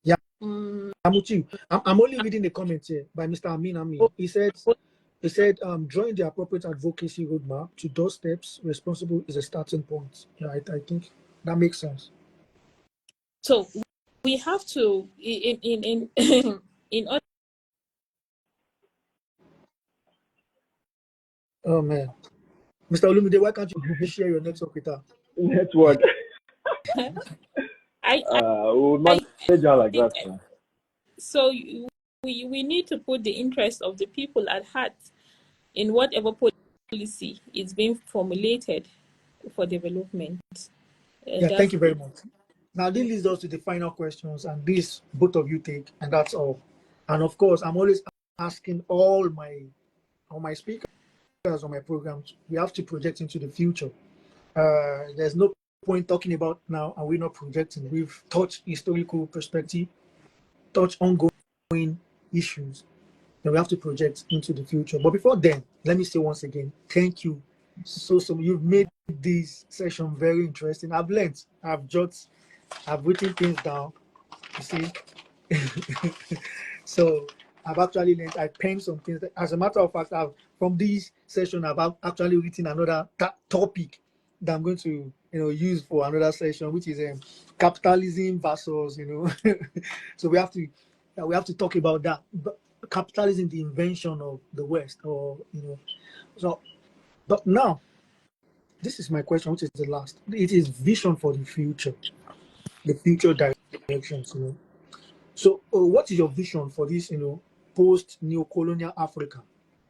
[SPEAKER 1] Yeah,
[SPEAKER 2] Mm,
[SPEAKER 1] I'm with you. I'm only reading the comments here by Mr. Amin. He said, join the appropriate advocacy roadmap to doorsteps responsible is a starting point. Yeah, I think that makes sense.
[SPEAKER 2] so we have to in in order.
[SPEAKER 1] Oh man. Mr. Olumide, why can't you share your network with her?
[SPEAKER 3] Network.
[SPEAKER 2] I
[SPEAKER 3] We'll manage
[SPEAKER 2] I
[SPEAKER 3] her like
[SPEAKER 2] think
[SPEAKER 3] that. Man.
[SPEAKER 2] so. We need to put the interest of the people at heart in whatever policy is being formulated for development.
[SPEAKER 1] Yeah, thank
[SPEAKER 2] That's
[SPEAKER 1] you very much. Now, this leads us to the final questions, and this both of you take, and that's all. And of course, I'm always asking all my speakers on my programs. We have to project into the future. There's no point talking about now, and we're not projecting. We've touched historical perspective, touched ongoing issues, and we have to project into the future. But before then, let me say once again, thank you. So you've made this session very interesting. I've learned. I've written things down. You see, so I've actually learned. I penned some things. As a matter of fact, from this session, I've actually written another topic that I'm going to use for another session, which is capitalism versus so we have to talk about that. But capitalism, the invention of the West, or so. But now, this is my question, which is the last. It is vision for the future directions. So, what is your vision for this, post-neocolonial Africa?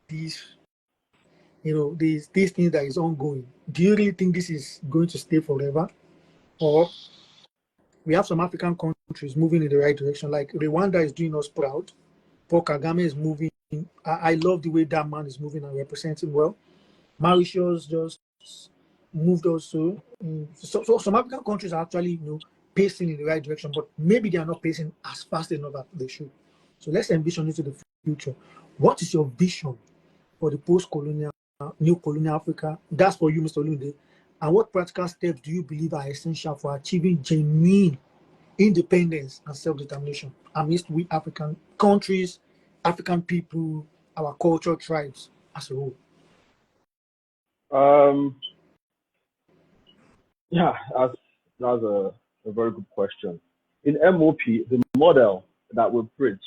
[SPEAKER 1] These, these things that is ongoing. Do you really think this is going to stay forever, or we have some African countries moving in the right direction? Like Rwanda is doing us proud. Paul Kagame is moving. I love the way that man is moving and representing well. Mauritius just moved also. So some African countries are actually, pacing in the right direction, but maybe they are not pacing as fast enough as they should. So let's envision into the future. What is your vision for the post-colonial, new colonial Africa? That's for you, Mr. Lunde. And what practical steps do you believe are essential for achieving genuine independence and self-determination amidst we African countries, African people, our culture, tribes as a whole?
[SPEAKER 3] Um, yeah, that's a very good question. In MOP, the model that we preach,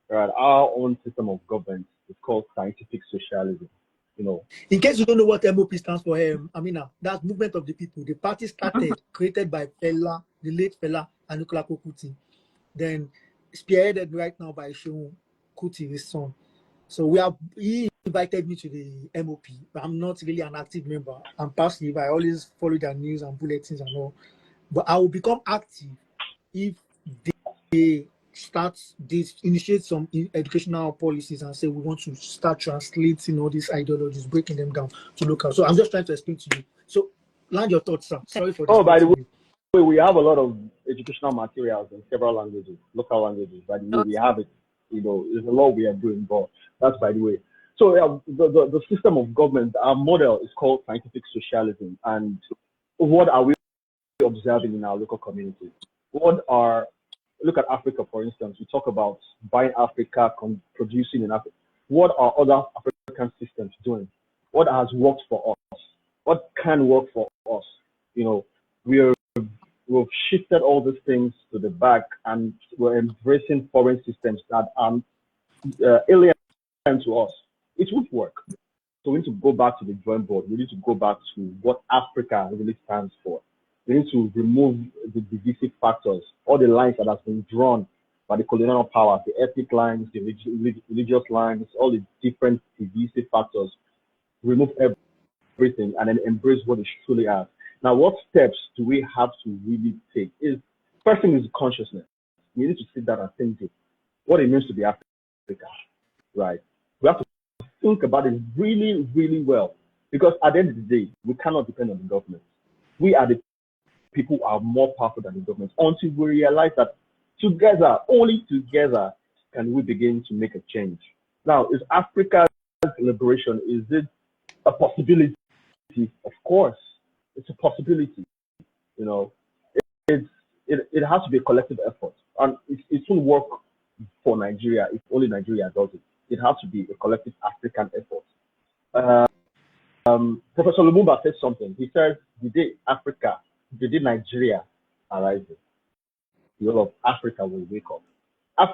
[SPEAKER 3] right, our own system of government is called scientific socialism. You know,
[SPEAKER 1] In case you don't know what MOP stands for, Amina, that's Movement of the People. The party started, created by Fela, the late Fela and Nicola Kuti. Then spearheaded right now by Seun Kuti, his son. So he invited me to the MOP. I'm not really an active member. I'm passive. I always follow their news and bulletins and all. But I will become active if they initiate some educational policies and say we want to start translating all these ideologies, breaking them down to local. So I'm just trying to explain to you. So land your thoughts, sir. Sorry for
[SPEAKER 3] oh, by the
[SPEAKER 1] distracting you.
[SPEAKER 3] way, we have a lot of educational materials in several languages, local languages. By the way, we have it. There's a lot we are doing, but that's by the way. So yeah, the system of government, our model is called scientific socialism. And what are we observing in our local communities? What are look at Africa, for instance. We talk about buying Africa, producing in Africa. What are other African systems doing? What has worked for us? What can work for us? You know, we've shifted all these things to the back, and we're embracing foreign systems that are alien to us. It won't work. So we need to go back to the drawing board. We need to go back to what Africa really stands for. We need to remove the divisive factors, all the lines that have been drawn by the colonial powers, the ethnic lines, the religious lines, all the different divisive factors. Remove everything and then embrace what it truly is. Now, what steps do we have to really take? First thing is consciousness. We need to sit down and think what it means to be Africa, right? We have to think about it really, really well, because at the end of the day, we cannot depend on the government. We are the people who are more powerful than the government until we realize that together, only together, can we begin to make a change. Now, is Africa's liberation, is it a possibility? Of course, it's a possibility. You know, it has to be a collective effort, and it won't work for Nigeria if only Nigeria does it. It has to be a collective African effort. Professor Lumumba said something. He says, the day Nigeria arises, the whole of Africa will wake up.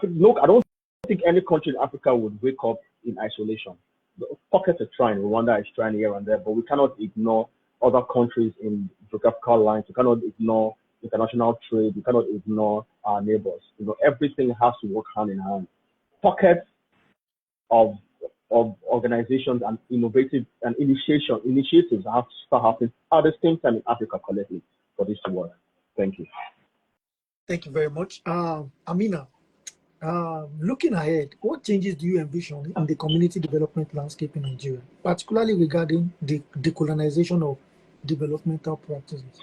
[SPEAKER 3] Look, I don't think any country in Africa would wake up in isolation. The pockets are trying. Rwanda is trying here and there, but we cannot ignore other countries in geographical lines. We cannot ignore international trade. We cannot ignore our neighbors. You know, everything has to work hand in hand. Pockets of organizations and innovative and initiatives have to start happening at the same time in Africa collectively for this to work. Thank you.
[SPEAKER 1] Thank you very much. Amina, looking ahead, what changes do you envision in the community development landscape in Nigeria, particularly regarding the decolonization of developmental practices?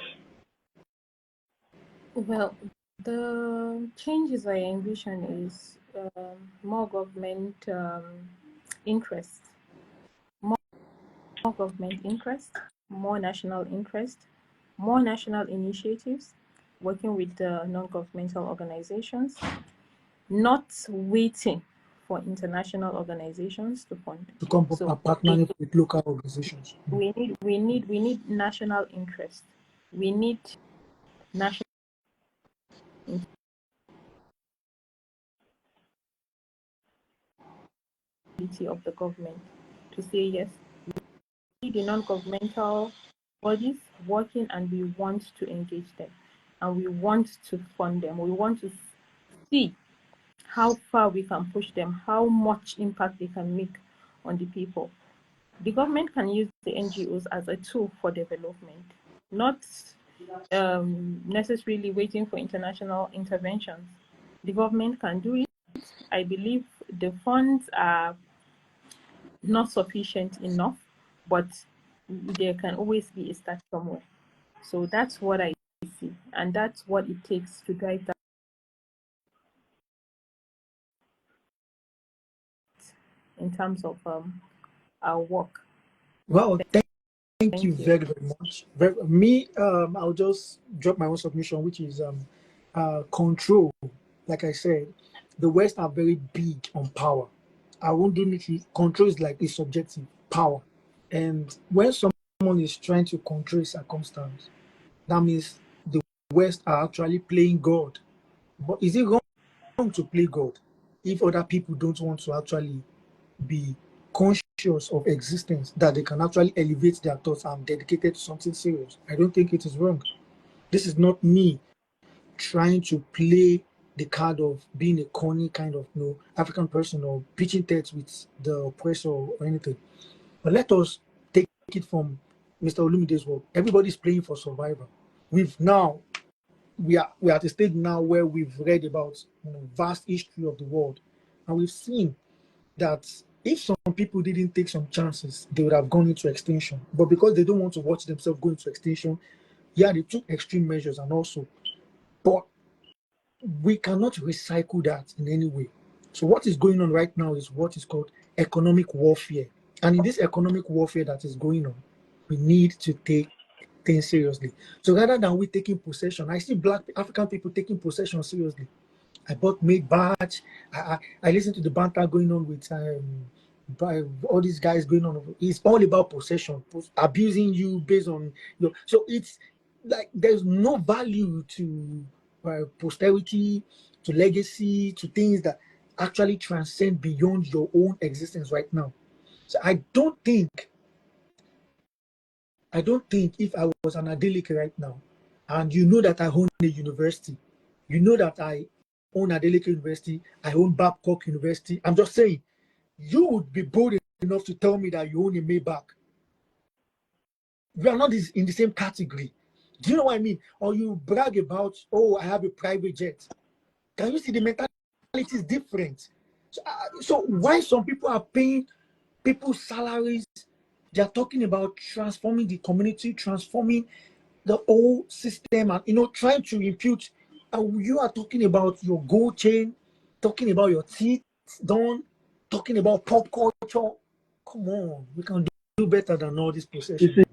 [SPEAKER 2] Well, the changes I envision is more government interest, more government interest, more national interest, more national initiatives, working with the non-governmental organizations, not waiting for international organizations to fund.
[SPEAKER 1] To come up partnering with local organizations.
[SPEAKER 2] We need national interest. We need national of the government to say yes, we need the non-governmental bodies working, and we want to engage them, and we want to fund them. We want to see how far we can push them, how much impact they can make on the people. The government can use the NGOs as a tool for development, not necessarily waiting for international interventions. The government can do it. I believe the funds are not sufficient enough, but there can always be a start somewhere. So that's what I see, and that's what it takes to drive that in terms of our work.
[SPEAKER 1] Well, thank you very, very much. I'll just drop my own submission, which is control. Like I said, the West are very big on power. I won't do it. Control is like a subjective power. And when someone is trying to control a circumstance, that means the West are actually playing God. But is it wrong to play God if other people don't want to actually be conscious of existence, that they can actually elevate their thoughts and dedicate to something serious? I don't think it is wrong. This is not me trying to play the card of being a corny kind of African person or pitching threats with the oppressor or anything. But let us take it from Mr. Olumide's work. Everybody's playing for survival. We are at a stage now where we've read about vast history of the world, and we've seen that if some people didn't take some chances, they would have gone into extinction. But because they don't want to watch themselves go into extinction, they took extreme measures and also. But we cannot recycle that in any way. So what is going on right now is what is called economic warfare. And in this economic warfare that is going on, we need to take things seriously. So rather than we taking possession, I see Black African people taking possession seriously. I bought made batch. I listened to the banter going on with by all these guys going on. It's all about possession, abusing you based on your. So it's like there's no value to posterity, to legacy, to things that actually transcend beyond your own existence right now. So I don't think if I was an Adeleke right now, and you know that I own a university, you know that I own Adeleke University, I own Babcock University. I'm just saying, you would be bold enough to tell me that you own a Maybach. We are not in the same category. Do you know what I mean? Or you brag about, oh, I have a private jet. Can you see the mentality is different? So why some people are paying people's salaries? They are talking about transforming the community, transforming the whole system, and trying to impute. You are talking about your gold chain, talking about your teeth done, talking about pop culture. Come on, we can do better than all this
[SPEAKER 3] You
[SPEAKER 1] possession.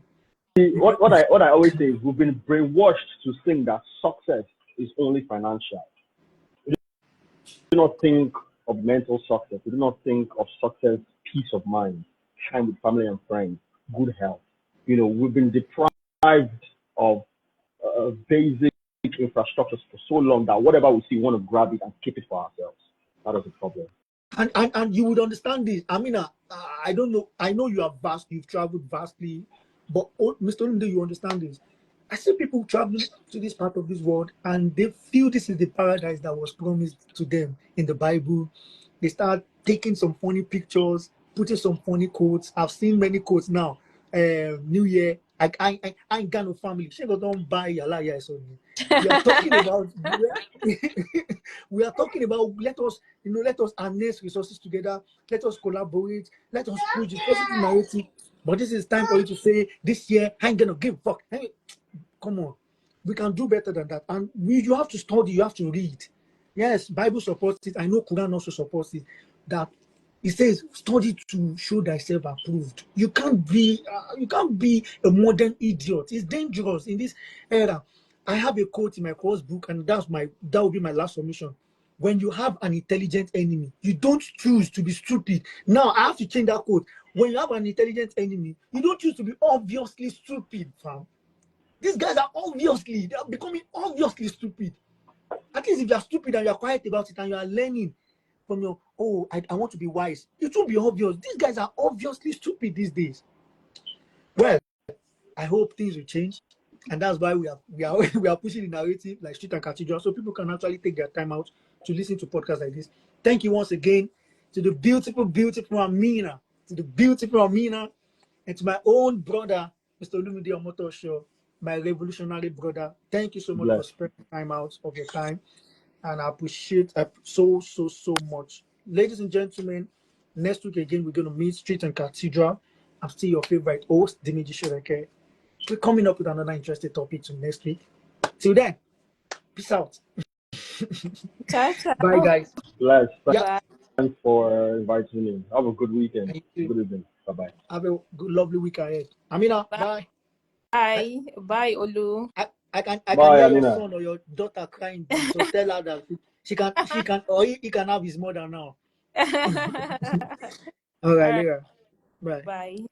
[SPEAKER 3] see, what I always say is we've been brainwashed to think that success is only financial. We do not think of mental success. We do not think of success, peace of mind, time with family and friends, good health. We've been deprived of basic infrastructures for so long that whatever we see, we want to grab it and keep it for ourselves. That is the problem.
[SPEAKER 1] And you would understand this. Amina, I don't know. I know you've traveled vastly, but Mr. Olumide, you understand this. I see people traveling to this part of this world and they feel this is the paradise that was promised to them in the Bible. They start taking some funny pictures, putting some funny quotes. I've seen many quotes now. New Year, I ain't got no family. She don't buy yala ya so. We are talking about we are talking about let us harness resources together, let us collaborate, let us push the positive narrative. But this is time for you to say this year I ain't gonna give a fuck. Hey, come on, we can do better than that. And you have to study, you have to read. Yes, Bible supports it. I know Quran also supports it. That it says study to show thyself approved. You can't be a modern idiot. It's dangerous in this era. I have a quote in my course book, and that will be my last submission. When you have an intelligent enemy, you don't choose to be stupid. Now I have to change that quote. When you have an intelligent enemy, you don't choose to be obviously stupid, fam. These guys are becoming obviously stupid. At least if you are stupid and you are quiet about it and you are learning from your, I want to be wise, it will be obvious. These guys are obviously stupid these days. Well, I hope things will change. And that's why we are we are pushing the narrative like Street and Cathedral, so people can actually take their time out to listen to podcasts like this. Thank you once again to the beautiful, beautiful Amina, and to my own brother, Mr. Olumide Omotosho, my revolutionary brother. Thank you so much for
[SPEAKER 3] Bless.
[SPEAKER 1] spending time out of your time. And I appreciate so much. Ladies and gentlemen, next week again, we're going to meet Street and Cathedral. I'm still your favorite host, Dimeji Shoreke. We're coming up with another interesting topic to next week. Till then, peace out.
[SPEAKER 2] Ciao, ciao.
[SPEAKER 1] Bye, guys.
[SPEAKER 3] Bless.
[SPEAKER 1] Yeah.
[SPEAKER 2] Bye.
[SPEAKER 3] Thanks for inviting me. Have a good weekend.
[SPEAKER 1] And you too.
[SPEAKER 3] Good evening. Bye-bye.
[SPEAKER 1] Have a good, lovely week ahead. Amina,
[SPEAKER 2] Bye.
[SPEAKER 1] bye.
[SPEAKER 2] Bye. Bye, Olu.
[SPEAKER 1] I can
[SPEAKER 3] Bye,
[SPEAKER 1] hear your
[SPEAKER 3] Amina.
[SPEAKER 1] son or your daughter crying, so tell her that she can, or he can have his mother now. All right,
[SPEAKER 2] All right.
[SPEAKER 1] later. Bye.
[SPEAKER 2] Bye.